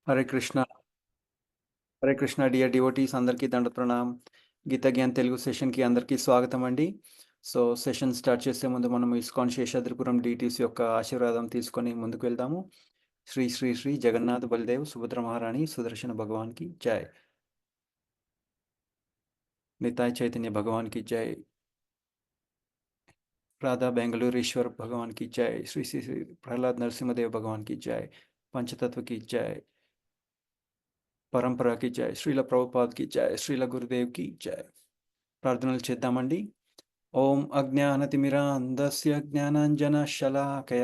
Hare Krishna. Hare Krishna dear devotees, అందరికీ దండ ప్రణామ్. గీతా జ్ఞాన్ తెలుగు సెషన్కి అందరికీ స్వాగతం అండి. సో సెషన్ స్టార్ట్ చేసే ముందు మనం ఇస్కాన్ శేషాద్రిపురం డీటీస్ యొక్క ఆశీర్వాదం తీసుకొని ముందుకు వెళ్దాము. శ్రీ శ్రీ శ్రీ జగన్నాథ్ బలదేవ్ సుభద్ర మహారాణి సుదర్శన భగవాన్కి జై. నితాయ్ చైతన్య భగవాన్కి జై. రాధా బెంగళూరీశ్వర్ భగవాన్కి జై. శ్రీ శ్రీ శ్రీ ప్రహ్లాద్ నరసింహదేవ్ భగవాన్కి జై. పంచతత్వకి జై. పరంపర की जय. శ్రీల ప్రభుపాద్ की जय. శ్రీల గురుదేవ్ की जय. ప్రార్థనలు చేద్దామండి. ఓం అజ్ఞానతిమిరాంధస్య జ్ఞానాంజనశలాకయ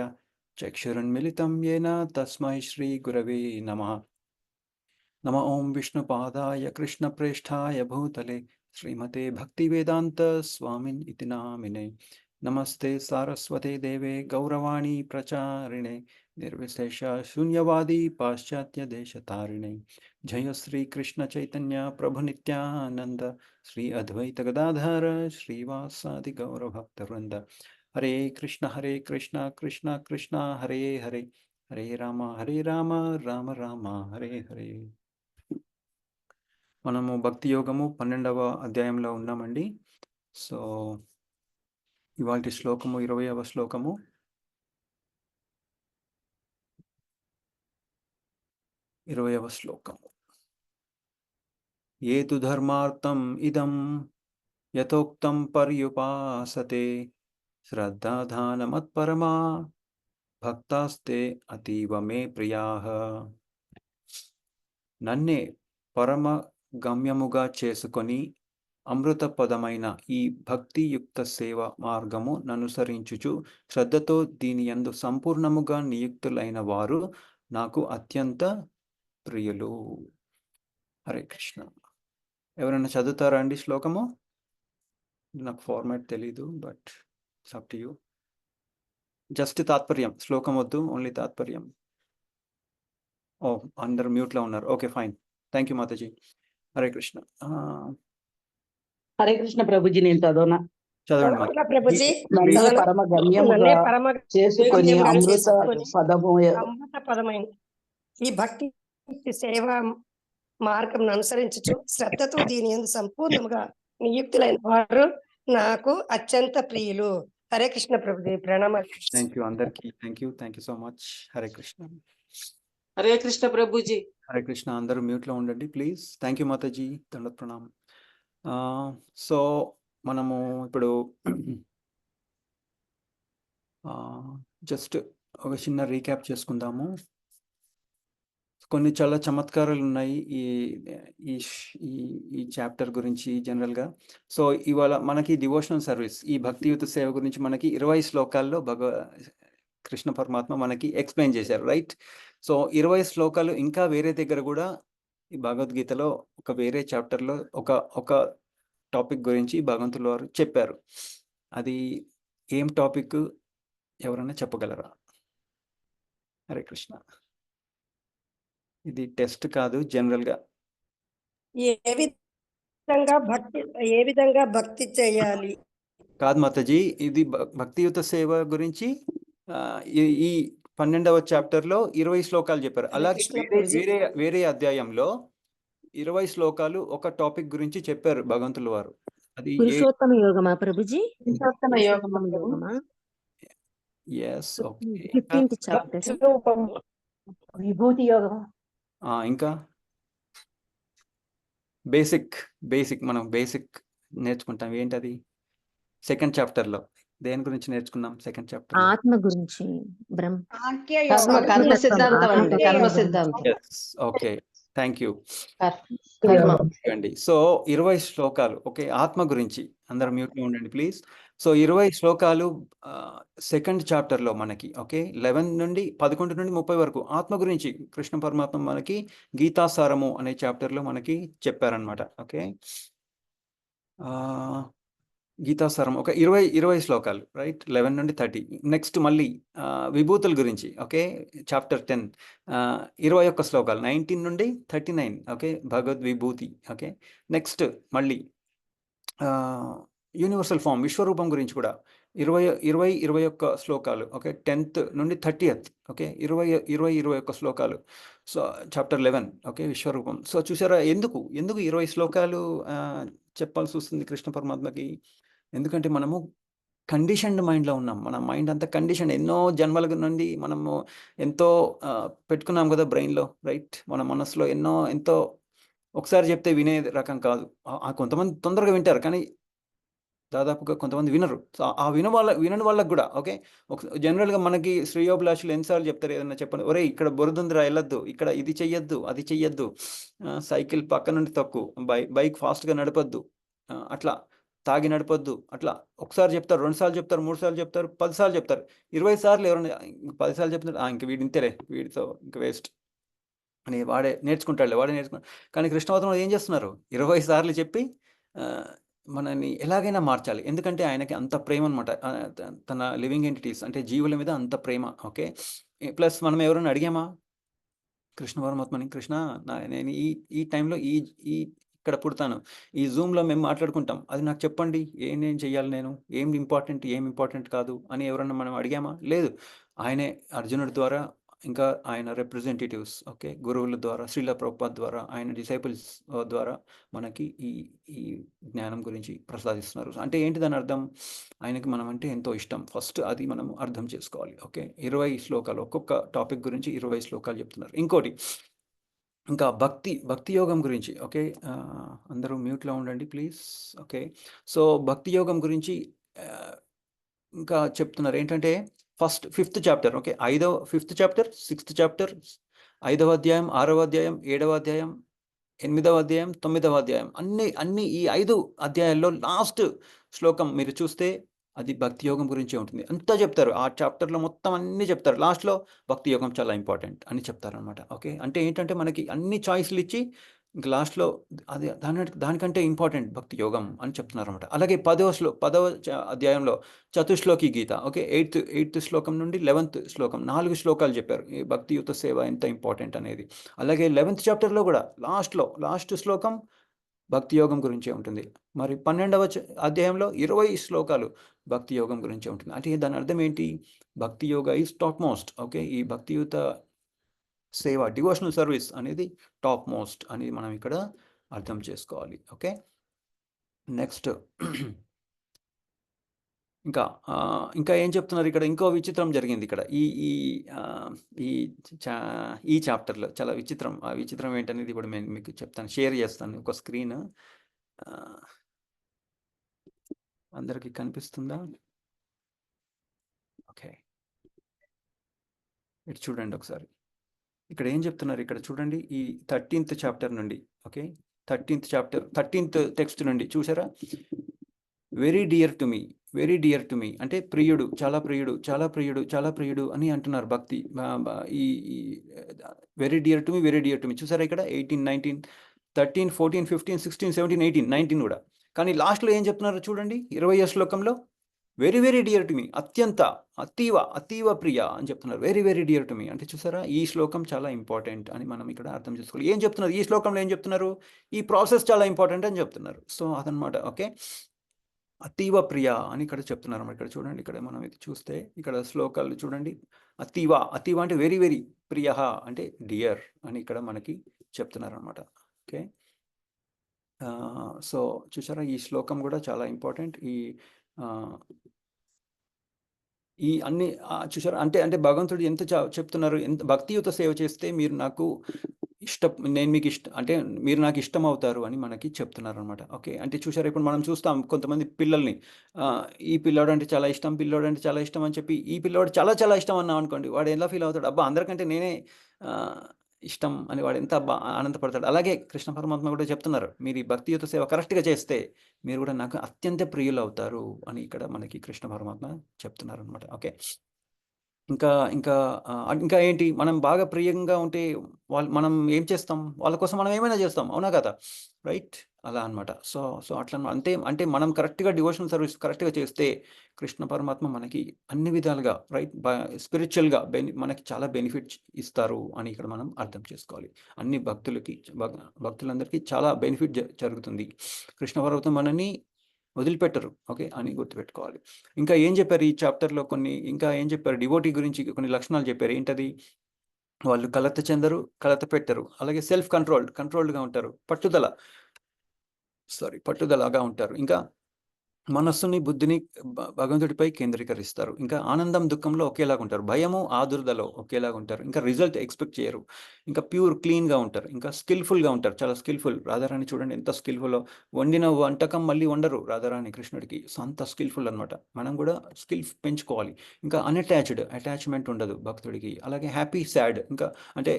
చక్షురున్మిళితం येन తస్మై శ్రీ గురవే నమః. నమ ఓం విష్ణుపాదాయ కృష్ణప్రేష్ఠాయ భూతలే శ్రీమతే భక్తివేదాంత స్వామిన్ ఇతి నామినే. నమస్తే సారస్వతే దేవే గౌరవాణి ప్రచారిణే నిర్విశేష శూన్యవాది పాశ్చాత్య దేశతారిణే. జయ శ్రీ కృష్ణ చైతన్య ప్రభు నిత్యానంద శ్రీ అద్వైత గదాధర శ్రీవాసాది గౌరభక్తవృంద. హరే కృష్ణ కృష్ణ కృష్ణ హరే హరే హరే రామ రామ రామ హరే హరే. మనము భక్తి యోగము 12వ అధ్యాయంలో ఉన్నామండి. సో ఇవాల్టి శ్లోకము 20వ శ్లోకము. ఏతు ధర్మార్థం ఇదం యథోక్తం పర్యుపాసతే శ్రద్ధాధానమత్పరమా భక్తాస్తే అతీవ మే ప్రియాః. నన్నే పరమ గమ్యముగా చేసుకొని అమృతపదమైన ఈ భక్తియుక్త సేవ మార్గము ననుసరించుచు శ్రద్ధతో దీని యందు సంపూర్ణముగా నియుక్తులైన వారు నాకు అత్యంత ప్రియులు. హరే కృష్ణ. ఎవరైనా చదువుతారా అండి శ్లోకము? నాకు ఫార్మాట్ తెలీదు, but it's up to you. Just తాత్పర్యం, శ్లోకం వద్దు, ఓన్లీ తాత్పర్యం. ఓ, అందరు మ్యూట్లో ఉన్నారు. Okay, fine. Thank you Mataji. Hare Krishna. Hare Krishna Prabhuji, నేను చదవనా? చదవండి ప్రభుజీ. నన్నే పరమ గమ్యముగా చేసుకొని అమృత పదమైన ఈ భక్తి సేవా మార్గం అనుసరించు శ్రద్ధతో దీని యందు సంపూర్ణముగా నియుక్తులైన వారు నాకు అత్యంత ప్రియులు. హరే కృష్ణ ప్రభుజీ, ప్రణామాలు. థ్యాంక్ యూ అందరికి. Thank you so much. Hare Krishna. Hare Krishna Prabhuji. Hare Krishna. అందరూ మ్యూట్లో ఉండండి ప్లీజ్. Thank you Mataji. దండ ప్రణామం. సో మనము ఇప్పుడు జస్ట్ ఒక చిన్న రీక్యాప్ చేసుకుందాము. కొన్ని చాలా చమత్కారాలు ఉన్నాయి ఈ ఈ ఈ చాప్టర్ గురించి జనరల్గా. సో ఇవాళ మనకి డివోషనల్ సర్వీస్, ఈ భక్తియుత సేవ గురించి మనకి 20 శ్లోకాల్లో కృష్ణ పరమాత్మ మనకి ఎక్స్ప్లెయిన్ చేశారు, రైట్? సో 20 శ్లోకాలు ఇంకా వేరే దగ్గర కూడా ఈ భగవద్గీతలో ఒక వేరే చాప్టర్లో ఒక టాపిక్ గురించి భగవంతుల వారు చెప్పారు. అది ఏం టాపిక్ ఎవరైనా చెప్పగలరా? హరే కృష్ణ. ఇది టెస్ట్ కాదు, జనరల్గా ఏ విధంగా భక్తి చేయాలి కాదు మాతాజీ. ఇది భక్తియుత సేవ గురించి ఈ 12వ చాప్టర్లో 20 శ్లోకాలు చెప్పారు. అలాగే వేరే అధ్యాయంలో 20 శ్లోకాలు ఒక టాపిక్ గురించి చెప్పారు భగవంతుల వారు. అది పురుషోత్తమ యోగమా ప్రభుజీ? పురుషోత్తమ యోగమా? yes, okay. 15th చాప్టర్ విభూతి యోగమా? ఇంకా బేసిక్ మనం బేసిక్ నేర్చుకుంటాం. ఏంటది? సెకండ్ చాప్టర్లో దేని గురించి నేర్చుకున్నాం? సెకండ్ చాప్టర్ ఆత్మ గురించి, కర్మ సిద్ధాంతం. ఓకే, థ్యాంక్ యూ అండి. సో 20 శ్లోకాలు, ఓకే, ఆత్మ గురించి. అందరూ మ్యూట్లో ఉండండి ప్లీజ్. సో 20 శ్లోకాలు సెకండ్ చాప్టర్లో మనకి, ఓకే, 11 నుండి 11 నుండి 30 వరకు ఆత్మ గురించి కృష్ణ పరమాత్మ మనకి గీతాసారము అనే చాప్టర్లో మనకి చెప్పారనమాట. ఓకే, గీతాసారం ఒక 20 శ్లోకాలు, రైట్? 11 నుండి 30. నెక్స్ట్ మళ్ళీ విభూతుల గురించి, ఓకే, చాప్టర్ 10, 21 శ్లోకాలు 19 నుండి 39, ఓకే, భగవద్ విభూతి. ఓకే, నెక్స్ట్ మళ్ళీ యూనివర్సల్ ఫామ్ విశ్వరూపం గురించి కూడా 21 శ్లోకాలు, ఓకే, 10th నుండి 30th, ఓకే, 21 శ్లోకాలు. సో చాప్టర్ 11 ఓకే, విశ్వరూపం. సో చూసారా ఎందుకు 20 శ్లోకాలు చెప్పాల్సి వస్తుంది కృష్ణ పరమాత్మకి? ఎందుకంటే మనము కండిషన్డ్ మైండ్లో ఉన్నాం. మన మైండ్ అంతా కండిషన్, ఎన్నో జన్మల నుండి మనము ఎంతో పెట్టుకున్నాం కదా బ్రెయిన్లో, రైట్? మన మనసులో ఎంతో ఒకసారి చెప్తే వినే రకం కాదు. కొంతమంది తొందరగా వింటారు, కానీ దాదాపుగా కొంతమంది వినరు. సో ఆ వినని వాళ్ళకి కూడా ఓకే, జనరల్గా మనకి శ్రేయోభిలాషులు ఎన్నిసార్లు చెప్తారు ఏదన్నా చెప్పండి, ఒరే ఇక్కడ బురదుందిరా వెళ్ళొద్దు, ఇక్కడ ఇది చెయ్యొద్దు, అది చెయ్యొద్దు, సైకిల్ పక్క నుండి తక్కు, బైక్ ఫాస్ట్గా నడపొద్దు, అట్లా తాగి నడపొద్దు, అట్లా ఒకసారి చెప్తారు, 2 సార్లు చెప్తారు, 3 సార్లు చెప్తారు, 10 సార్లు చెప్తారు, 20 సార్లు ఎవరైనా 10 సార్లు చెప్తున్నారు, ఇంక వీడి ఇంతేలే, వీడితో ఇంక వేస్ట్ అని వాడే నేర్చుకుంటాడు. కానీ కృష్ణవతంలో ఏం చేస్తున్నారు? 20 సార్లు చెప్పి మనల్ని ఎలాగైనా మార్చాలి. ఎందుకంటే ఆయనకి అంత ప్రేమ అనమాట. తన లివింగ్ ఎంటిటీస్ అంటే జీవుల మీద అంత ప్రేమ. ఓకే, ప్లస్ మనం ఎవరైనా అడిగామా కృష్ణ పరమాత్మని, కృష్ణ నేను ఈ టైంలో ఈ ఇక్కడ పుడతాను, ఈ జూమ్లో మేము మాట్లాడుకుంటాం, అది నాకు చెప్పండి, ఏం చెయ్యాలి, నేను ఏం ఇంపార్టెంట్ కాదు అని ఎవరన్నా మనం అడిగామా? లేదు. ఆయనే అర్జునుడి ద్వారా, ఇంకా ఆయన రిప్రజెంటేటివ్స్ ఓకే, గురువుల ద్వారా, శ్రీల ప్రభుపాద్ ద్వారా, ఆయన డిసైపుల్స్ ద్వారా మనకి ఈ జ్ఞానం గురించి ప్రసాదిస్తున్నారు. అంటే ఏంటి దాని అర్థం? ఆయనకి మనం అంటే ఎంతో ఇష్టం. ఫస్ట్ అది మనం అర్థం చేసుకోవాలి. ఓకే, 20 శ్లోకాలు, ఒక్కొక్క టాపిక్ గురించి 20 శ్లోకాలు చెప్తున్నారు. ఇంకోటి ఇంకా భక్తి యోగం గురించి. ఓకే, అందరూ మ్యూట్లో ఉండండి ప్లీజ్. ఓకే, సో భక్తి యోగం గురించి ఇంకా చెప్తున్నారు. ఏంటంటే first 5th chapter, okay, 5th chapter, 6th chapter, 5వ అధ్యాయం, 6వ అధ్యాయం, 7వ అధ్యాయం, 8వ అధ్యాయం, 9వ అధ్యాయం, అన్ని ఈ 5 అధ్యాయాల్లో లాస్ట్ శ్లోకం మీరు చూస్తే అది భక్తి యోగం గురించే ఉంటుంది. అంతా చెప్తారు ఆ చాప్టర్లో, మొత్తం అన్నీ చెప్తారు. లాస్ట్లో భక్తి యోగం చాలా ఇంపార్టెంట్ అని చెప్తారనమాట. ఓకే, అంటే ఏంటంటే మనకి అన్ని చాయిస్లు ఇచ్చి ఇంక లాస్ట్లో అది దానికంటే ఇంపార్టెంట్ భక్తి యోగం అని చెప్తున్నారనమాట. అలాగే 10వ అధ్యాయంలో చతుశ్లోకి గీత, ఓకే, 8th శ్లోకం నుండి 11th శ్లోకం 4 శ్లోకాలు చెప్పారు ఈ భక్తియుత సేవ ఎంత ఇంపార్టెంట్ అనేది. అలాగే 11th చాప్టర్లో కూడా లాస్ట్ శ్లోకం భక్తి యోగం గురించే ఉంటుంది. మరి 12వ అధ్యాయంలో 20 శ్లోకాలు భక్తి యోగం గురించే ఉంటుంది. అంటే దాని అర్థం ఏంటి? భక్తి యోగ ఈజ్ టాప్ మోస్ట్. ఓకే, ఈ భక్తియుత సేవ, డివోషనల్ సర్వీస్ అనేది టాప్ మోస్ట్ అని మనం ఇక్కడ అర్థం చేసుకోవాలి. ఓకే, నెక్స్ట్ ఇంకా ఏం చెప్తున్నారు ఇక్కడ? ఇంకో విచిత్రం జరిగింది ఇక్కడ ఈ చాప్టర్లో. చాలా విచిత్రం. ఆ విచిత్రం ఏంటనేది ఇప్పుడు నేను మీకు చెప్తాను, షేర్ చేస్తాను. ఒక స్క్రీన్ అందరికీ కనిపిస్తుందా? ఓకే, ఇటు చూడండి ఒకసారి. ఇక్కడ ఏం చెప్తున్నారు? ఇక్కడ చూడండి, ఈ 13th చాప్టర్ నుండి, okay, 13th chapter 13th text నుండి చూసారా? వెరీ డియర్ టు మీ అంటే ప్రియుడు, చాలా ప్రియుడు అని అంటున్నారు. భక్తి ఈ వెరీ డియర్ టు మీ చూసారా? ఇక్కడ 18, 19, 13, 14, 15, 16, 17, 18, 19 కూడా. కానీ లాస్ట్లో ఏం చెప్తున్నారు చూడండి, 20వ శ్లోకంలో వెరీ డియర్ టు మీ, అతీవ ప్రియ అని చెప్తున్నారు. వెరీ డియర్ టు మీ అంటే చూసారా? ఈ శ్లోకం చాలా ఇంపార్టెంట్ అని మనం ఇక్కడ అర్థం చేసుకోవాలి. ఏం చెప్తున్నారు ఈ శ్లోకంలో? ఏం చెప్తున్నారు? ఈ ప్రాసెస్ చాలా ఇంపార్టెంట్ అని చెప్తున్నారు. సో అదనమాట. ఓకే, అతీవ ప్రియ అని ఇక్కడ చెప్తున్నారు. ఇక్కడ చూడండి, ఇక్కడ మనం ఇది చూస్తే ఇక్కడ శ్లోకాలు చూడండి. అతీవ అంటే వెరీ ప్రియ అంటే డియర్ అని ఇక్కడ మనకి చెప్తున్నారు అనమాట. ఓకే, సో చూసారా? ఈ శ్లోకం కూడా చాలా ఇంపార్టెంట్. ఈ అన్ని చూసారా? అంటే భగవంతుడు ఎంత చెప్తున్నారు, ఎంత భక్తియుత సేవ చేస్తే మీరు నాకు నేను మీకు అంటే మీరు నాకు ఇష్టం అవుతారు అని మనకి చెప్తున్నారు అనమాట. ఓకే, అంటే చూసారా? ఇప్పుడు మనం చూస్తాం కొంతమంది పిల్లల్ని, ఈ పిల్లోడు అంటే చాలా ఇష్టం అని చెప్పి, ఈ పిల్లోడు చాలా ఇష్టం అన్నాం అనుకోండి, వాడు ఎలా ఫీల్ అవుతాడు? అబ్బా, అందరికంటే నేనే ఇష్టం అని వాడు ఎంత ఆనందపడతాడు. అలాగే కృష్ణ పరమాత్మ కూడా చెప్తున్నారు, మీరు ఈ భక్తియుత సేవ కరెక్ట్గా చేస్తే మీరు కూడా నాకు అత్యంత ప్రియులు అవుతారు అని ఇక్కడ మనకి కృష్ణ పరమాత్మ చెప్తున్నారు అనమాట. ఓకే, ఇంకా ఏంటి? మనం బాగా ప్రియంగా ఉంటే మనం ఏం చేస్తాం? వాళ్ళ కోసం మనం ఏమైనా చేస్తాం, అవునా కదా? రైట్, అలా అనమాట. సో అట్లా అంటే మనం కరెక్ట్గా డివోషనల్ సర్వీస్ కరెక్ట్గా చేస్తే కృష్ణ పరమాత్మ మనకి అన్ని విధాలుగా రైట్ స్పిరిచువల్గా మనకి చాలా బెనిఫిట్ ఇస్తారు అని ఇక్కడ మనం అర్థం చేసుకోవాలి. అన్ని భక్తులందరికీ చాలా బెనిఫిట్ జరుగుతుంది. కృష్ణ పరమాత్మ మనని వదిలిపెట్టరు. ఓకే, అని గుర్తుపెట్టుకోవాలి. ఇంకా ఏం చెప్పారు ఈ చాప్టర్లో? ఇంకా ఏం చెప్పారు? డివోటీ గురించి కొన్ని లక్షణాలు చెప్పారు. ఏంటది? వాళ్ళు కలత చెందరు, కలత పెట్టరు. అలాగే కంట్రోల్డ్గా ఉంటారు, పట్టుదలగా ఉంటారు. ఇంకా మనస్సుని, బుద్ధిని భగవంతుడిపై కేంద్రీకరిస్తారు. ఇంకా ఆనందం, దుఃఖంలో ఒకేలాగా ఉంటారు. భయము, ఆదుర్దలో ఒకేలాగా ఉంటారు. ఇంకా రిజల్ట్ ఎక్స్పెక్ట్ చేయరు. ఇంకా క్లీన్గా ఉంటారు. ఇంకా స్కిల్ఫుల్గా ఉంటారు, చాలా స్కిల్ఫుల్. రాధారాణి చూడండి ఎంత స్కిల్ఫుల్లో, వండిన వంటకం మళ్ళీ వండరు రాధారాణి కృష్ణుడికి. సో అంత స్కిల్ఫుల్ అనమాట. మనం కూడా స్కిల్ పెంచుకోవాలి. ఇంకా అటాచ్మెంట్ ఉండదు భక్తుడికి. అలాగే హ్యాపీ, సాడ్, ఇంకా అంటే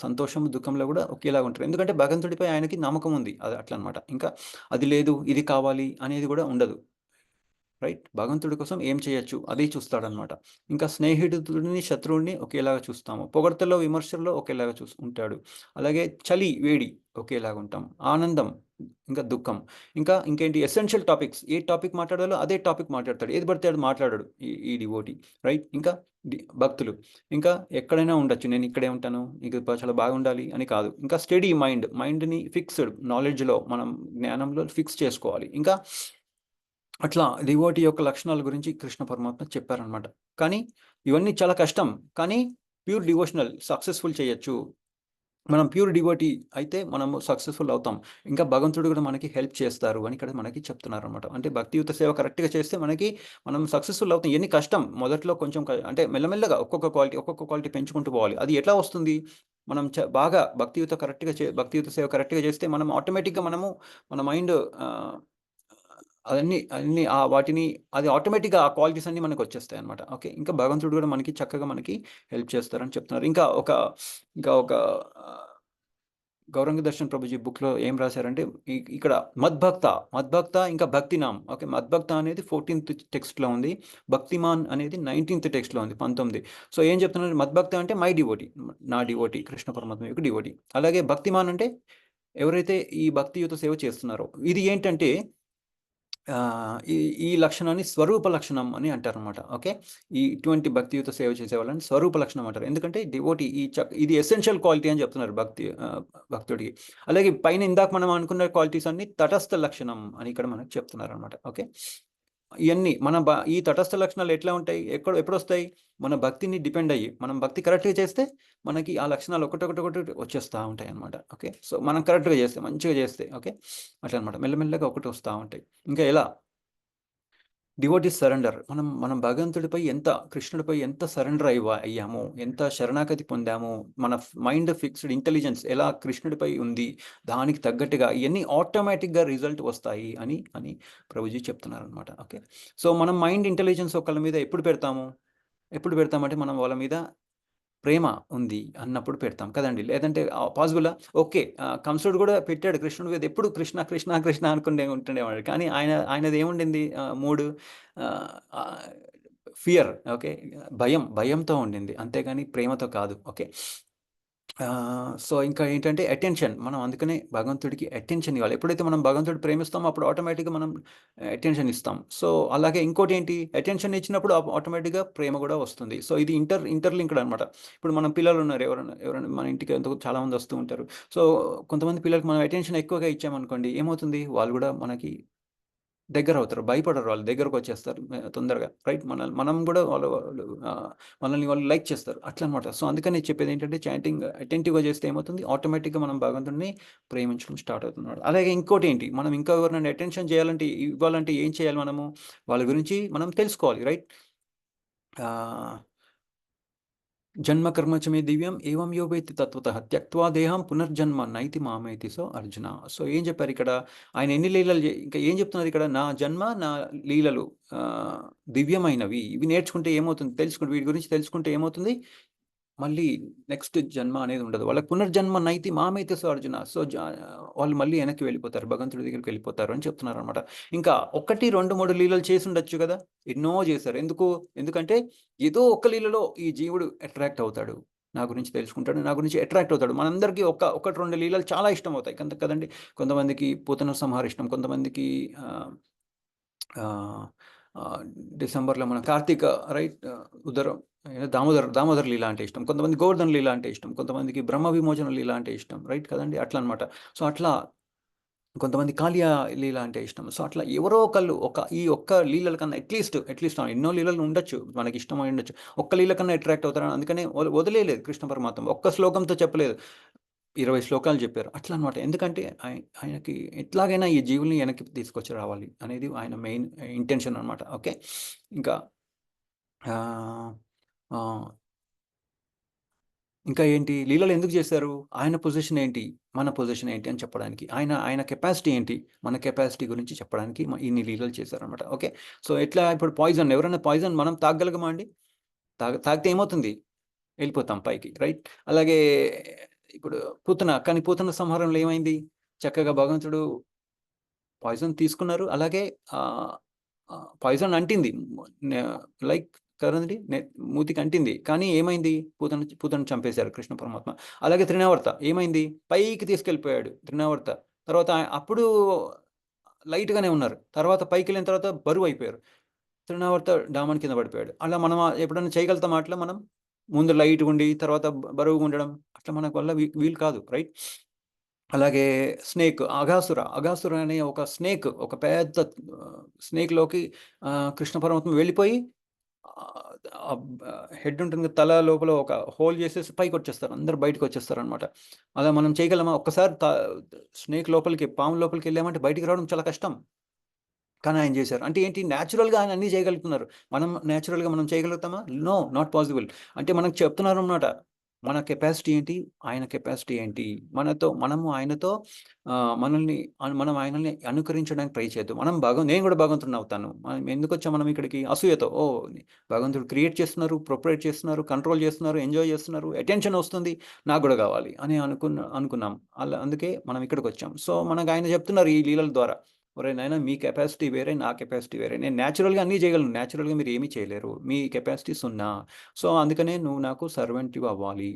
సంతోషం, దుఃఖంలో కూడా ఒకేలాగా ఉంటారు. ఎందుకంటే భగవంతుడిపై ఆయనకి నమ్మకం ఉంది. అది అట్లా అనమాట. ఇంకా అది లేదు, ఇది కావాలి అనేది కూడా ఉండదు. రైట్, భగవంతుడి కోసం ఏం చేయొచ్చు అదే చూస్తాడనమాట. ఇంకా స్నేహితుడిని, శత్రువుని ఒకేలాగా చూస్తాము. పొగడ్తలో, విమర్శల్లో ఒకేలాగా ఉంటాడు. అలాగే చలి, వేడి ఒకేలాగా ఉంటాం. ఆనందం, ఇంకా దుఃఖం, ఇంకేంటి ఎసెన్షియల్ టాపిక్స్, ఏ టాపిక్ మాట్లాడాలో అదే టాపిక్ మాట్లాడతాడు. ఏది పడితే అది మాట్లాడాడు ఈ డివోటీ. రైట్, ఇంకా భక్తులు ఇంకా ఎక్కడైనా ఉండొచ్చు, నేను ఇక్కడే ఉంటాను, నీకు చాలా బాగుండాలి అని కాదు. ఇంకా స్టడీ మైండ్ని ఫిక్స్డ్ నాలెడ్జ్లో, మనం జ్ఞానంలో ఫిక్స్ చేసుకోవాలి. ఇంకా అట్లా డివోటీ యొక్క లక్షణాల గురించి కృష్ణ పరమాత్మ చెప్పారనమాట. కానీ ఇవన్నీ చాలా కష్టం. కానీ ప్యూర్ డివోషనల్ సక్సెస్ఫుల్ చేయొచ్చు. మనం ప్యూర్ డివోటీ అయితే మనము సక్సెస్ఫుల్ అవుతాం. ఇంకా భగవంతుడు కూడా మనకి హెల్ప్ చేస్తారు అని ఇక్కడ మనకి చెప్తున్నారు అనమాట. అంటే భక్తియుత సేవ కరెక్ట్గా చేస్తే మనం సక్సెస్ఫుల్ అవుతాం. ఎన్ని కష్టం మొదట్లో కొంచెం, అంటే మెల్లమెల్లగా ఒక్కొక్క క్వాలిటీ పెంచుకుంటూ పోవాలి. అది ఎట్లా వస్తుంది? మనం బాగా భక్తియుత సేవ కరెక్ట్గా చేస్తే మనం ఆటోమేటిక్గా మన మైండ్ అన్నీ వాటిని అది ఆటోమేటిక్గా ఆ క్వాలిటీస్ అన్నీ మనకు వచ్చేస్తాయి అనమాట. ఓకే, ఇంకా భగవంతుడు కూడా చక్కగా మనకి హెల్ప్ చేస్తారని చెప్తున్నారు. ఇంకా ఒక గౌరంగ దర్శన్ ప్రభుజీ బుక్లో ఏం రాశారంటే, ఇక్కడ మద్భక్త ఇంకా భక్తినామ్. ఓకే, మద్భక్త అనేది 14th టెక్స్ట్లో ఉంది, భక్తిమాన్ అనేది 19th టెక్స్ట్లో ఉంది, 19. సో ఏం చెప్తున్నారు? మద్భక్త అంటే మై డివోటీ, నా డివోటీ, కృష్ణ పరమాత్మ యొక్క డివోటీ. అలాగే భక్తిమాన్ అంటే ఎవరైతే ఈ భక్తియుత సేవ చేస్తున్నారో. ఇది ఏంటంటే ఈ లక్షణాన్ని స్వరూప లక్షణం అని అంటారనమాట. ఓకే, ఇటువంటి భక్తియుత సేవ చేసే వాళ్ళని స్వరూప లక్షణం అంటారు. ఎందుకంటే డివోటీ ఇది ఎసెన్షియల్ క్వాలిటీ అని చెప్తున్నారు భక్తుడికి. అలాగే పైన ఇందాక మనం అనుకున్న క్వాలిటీస్ అన్ని తటస్థ లక్షణం అని ఇక్కడ మనకు చెప్తున్నారు అనమాట. ఓకే, ఇవన్నీ ఈ తటస్థ లక్షణాలు ఎట్లా ఉంటాయి, ఎప్పుడు వస్తాయి? మన భక్తిని డిపెండ్ అయ్యి, మనం భక్తి కరెక్ట్గా చేస్తే మనకి ఆ లక్షణాలు ఒకటి వచ్చేస్తూ ఉంటాయి అనమాట. ఓకే, సో మనం కరెక్ట్గా చేస్తే, మంచిగా చేస్తే, ఓకే, అట్లా అనమాట. మెల్లమెల్లగా ఒకటి వస్తూ ఉంటాయి. ఇంకా ఎలా డివోటీ సరెండర్, మనం భగవంతుడిపై కృష్ణుడిపై ఎంత సరెండర్ అయ్యాము, ఎంత శరణాగతి పొందాము, మన మైండ్ ఫిక్స్డ్ ఇంటెలిజెన్స్ ఎలా కృష్ణుడిపై ఉంది, దానికి తగ్గట్టుగా ఇవన్నీ ఆటోమేటిక్గా రిజల్ట్ వస్తాయి అని ప్రభుజీ చెప్తున్నారు అనమాట. ఓకే, సో మనం మైండ్ ఇంటెలిజెన్స్ ఒకళ్ళ మీద ఎప్పుడు పెడతామంటే మనం వాళ్ళ మీద ప్రేమ ఉంది అన్నప్పుడు పెడతాం కదండి. లేదంటే పాసిబులా? ఓకే, కంసుడు కూడా పెట్టాడు కృష్ణుడి మీద, ఎప్పుడు కృష్ణ కృష్ణ కృష్ణ ఉంటుండేవాడు. కానీ ఆయనది ఏముండింది? మూడు ఫియర్. ఓకే, భయంతో ఉండింది, అంతేగాని ప్రేమతో కాదు. ఓకే, సో ఇంకా ఏంటంటే అటెన్షన్, మనం అందుకనే భగవంతుడికి అటెన్షన్ ఇవ్వాలి. ఎప్పుడైతే మనం భగవంతుడు ప్రేమిస్తామో అప్పుడు ఆటోమేటిక్గా మనం అటెన్షన్ ఇస్తాం. సో అలాగే ఇంకోటి ఏంటి, అటెన్షన్ ఇచ్చినప్పుడు ఆటోమేటిక్గా ప్రేమ కూడా వస్తుంది. సో ఇది ఇంటర్లింక్డ్ అనమాట. ఇప్పుడు మనం పిల్లలు ఉన్నారు, ఎవరైనా మన ఇంటికి చాలామంది వస్తూ ఉంటారు. సో కొంతమంది పిల్లలకి మనం అటెన్షన్ ఎక్కువగా ఇచ్చామనుకోండి, ఏమవుతుంది? వాళ్ళు కూడా మనకి దగ్గర అవుతారు, భయపడరు, వాళ్ళు దగ్గరకు వచ్చేస్తారు తొందరగా. రైట్, మనం కూడా మనల్ని వాళ్ళు లైక్ చేస్తారు అట్లా అనమాట. సో అందుకని చెప్పేది ఏంటంటే, అటెంటివ్గా చేస్తే ఏమవుతుంది? ఆటోమేటిక్గా మనం భగవంతుడిని ప్రేమించడం స్టార్ట్ అవుతున్నాడు. అలాగే ఇంకోటి ఏంటి, మనం ఇంకా ఎవరినైనా అటెన్షన్ ఇవ్వాలంటే ఏం చేయాలి? వాళ్ళ గురించి మనం తెలుసుకోవాలి. రైట్, జన్మ కర్మచమే దివ్యం ఏవం యోగైతి తత్వతః త్యక్త్వా దేహం పునర్జన్మ నైతి మామేతి. సో అర్జున, సో ఏం చెప్పారు ఇక్కడ? ఆయన ఎన్ని లీలలు ఇంకా ఏం చెప్తున్నారు ఇక్కడ? నా జన్మ, నా లీలలు దివ్యమైనవి, ఇవి నేర్చుకుంటే ఏమవుతుంది? వీటి గురించి తెలుసుకుంటే ఏమవుతుంది? మళ్ళీ నెక్స్ట్ జన్మ అనేది ఉండదు, వాళ్ళకి పునర్జన్మ నైతి మామైతే. సో అర్జున, సో వాళ్ళు మళ్ళీ వెనక్కి వెళ్ళిపోతారు, భగవంతుడి దగ్గరికి వెళ్ళిపోతారు అని చెప్తున్నారు అనమాట. ఇంకా 1, 2, 3 లీలలు చేసి ఉండొచ్చు కదా, ఎన్నో చేశారు. ఎందుకంటే ఏదో ఒక్క లీలలో ఈ జీవుడు అట్రాక్ట్ అవుతాడు, నా గురించి తెలుసుకుంటాడు, నా గురించి అట్రాక్ట్ అవుతాడు. మనందరికీ 1, 2 లీలలు చాలా ఇష్టం అవుతాయి కదండి. కొంతమందికి పూతన సంహార ఇష్టం, కొంతమందికి డిసెంబర్లో మన కార్తీక, రైట్, దామోదర్ లీల అంటే ఇష్టం, కొంతమంది గోవర్ధన్ లీల అంటే ఇష్టం, కొంతమందికి బ్రహ్మ విమోచన లీల అంటే ఇష్టం. రైట్ కదండి, అట్లా అనమాట. సో అట్లా కొంతమంది కాళియా లీల అంటే ఇష్టం. సో, అట్లా ఎవరో ఒకళ్ళు ఈ ఒక్క లీలల కన్నా అట్‌లీస్ట్ ఎన్నో లీలలు ఉండొచ్చు. మనకి ఇష్టమై ఉండొచ్చు. ఒక్క లీల కన్నా అట్రాక్ట్ అవుతారని అందుకనే వదిలేయలేదు కృష్ణ పరమాత్మ. ఒక్క శ్లోకంతో చెప్పలేదు. 20 శ్లోకాలు చెప్పారు. అట్లా అన్నమాట. ఎందుకంటే ఆయనకి ఎట్లాగైనా ఈ జీవుల్ని వెనక్కి తీసుకొచ్చి రావాలి అనేది ఆయన మెయిన్ ఇంటెన్షన్ అన్నమాట. ఓకే. ఇంకా ఆహ్, ఆహ్, ఇంకా ఏంటి లీలలు ఎందుకు చేశారు? ఆయన పొజిషన్ ఏంటి? మన పొజిషన్ ఏంటి అని చెప్పడానికి. ఆయన కెపాసిటీ ఏంటి? మన కెపాసిటీ గురించి చెప్పడానికి ఇన్ని లీలలు చేశారన్నమాట. ఓకే. సో, ఎట్లా ఇప్పుడు ఎవరైనా పాయిజన్ మనం తాగగలమా అండి? తాగితే ఏమవుతుంది? వెళ్ళిపోతాం పైకి. రైట్? అలాగే ఇప్పుడు పూతన సంహారంలో ఏమైంది? చక్కగా భగవంతుడు పాయిజన్ తీసుకున్నారు. అలాగే ఆహ్, ఆహ్, పాయిజన్ అంటింది. నే లైక్ కదండీ! మూతికి అంటింది. కానీ ఏమైంది? పూతను చంపేశారు కృష్ణ పరమాత్మ. అలాగే త్రినావర్త ఏమైంది? పైకి తీసుకెళ్ళిపోయాడు త్రినావర్త. తర్వాత అప్పుడు లైట్‌గానే ఉన్నారు. తర్వాత పైకెళ్ళిన తర్వాత బరువైపోయారు. త్రినావర్త డామన్ కింద పడిపోయాడు. అలా మనం ఎప్పుడైనా చేయగలుగుతామా అట్లా మనం? ముందు లైట్‌గుండి తర్వాత బరువుగా ఉండడం. అట్లా మనకు వల్ల వీలు కాదు. రైట్? అలాగే అఘాసుర అనే ఒక స్నేక్ ఒక పెద్ద స్నేక్‌లోకి కృష్ణ పరమాత్మ వెళ్ళిపోయి హెడ్ ఉంటుంది కదా! తల లోపల ఒక హోల్ చేసేసి పైకొచ్చేస్తారు. అందరూ బయటకొచ్చేస్తారనమాట. అలా మనం చేయగలమా? ఒక్కసారి స్నేక్ లోపలికి పాము లోపలికి వెళ్ళామంటే బయటికి రావడం చాలా కష్టం. కానీ ఆయన చేశారు. అంటే ఏంటి నేచురల్‌గా ఆయన అన్నీ చేయగలుగుతున్నారు. మనం చేయగలుగుతామా? No, not possible. అంటే మనకు చెప్తున్నారనమాట. మన కెపాసిటీ ఏంటి? ఆయన కెపాసిటీ ఏంటి? మనము ఆయనతో మనం ఆయనని అనుకరించడానికి ట్రై చేద్దాం. నేను కూడా భగవంతుడిని అవుతాను. మనం ఎందుకొచ్చాం మనం ఇక్కడికి? అసూయతో. ఓహ్! భగవంతుడు క్రియేట్ చేస్తున్నారు, ప్రొపరేట్ చేస్తున్నారు, కంట్రోల్ చేస్తున్నారు, ఎంజాయ్ చేస్తున్నారు, అటెన్షన్ వస్తుంది. నాకు కూడా కావాలి అని అనుకున్నాం. అందుకే మనం ఇక్కడికొచ్చాం. సో, మనకు ఆయన చెప్తున్నారు ఈ లీలల ద్వారా. ఒరేయ్ నాయనా మీ కెపాసిటీ వేరే, నా కెపాసిటీ వేరే. నేను నేచురల్‌గా అన్నీ చేయగలను. నేచురల్‌గా మీరు ఏమీ చేయలేరు. మీ కెపాసిటీ 0. సో, అందుకనే నువ్వు నాకు సర్వెంట్‌వి అవ్వాలి.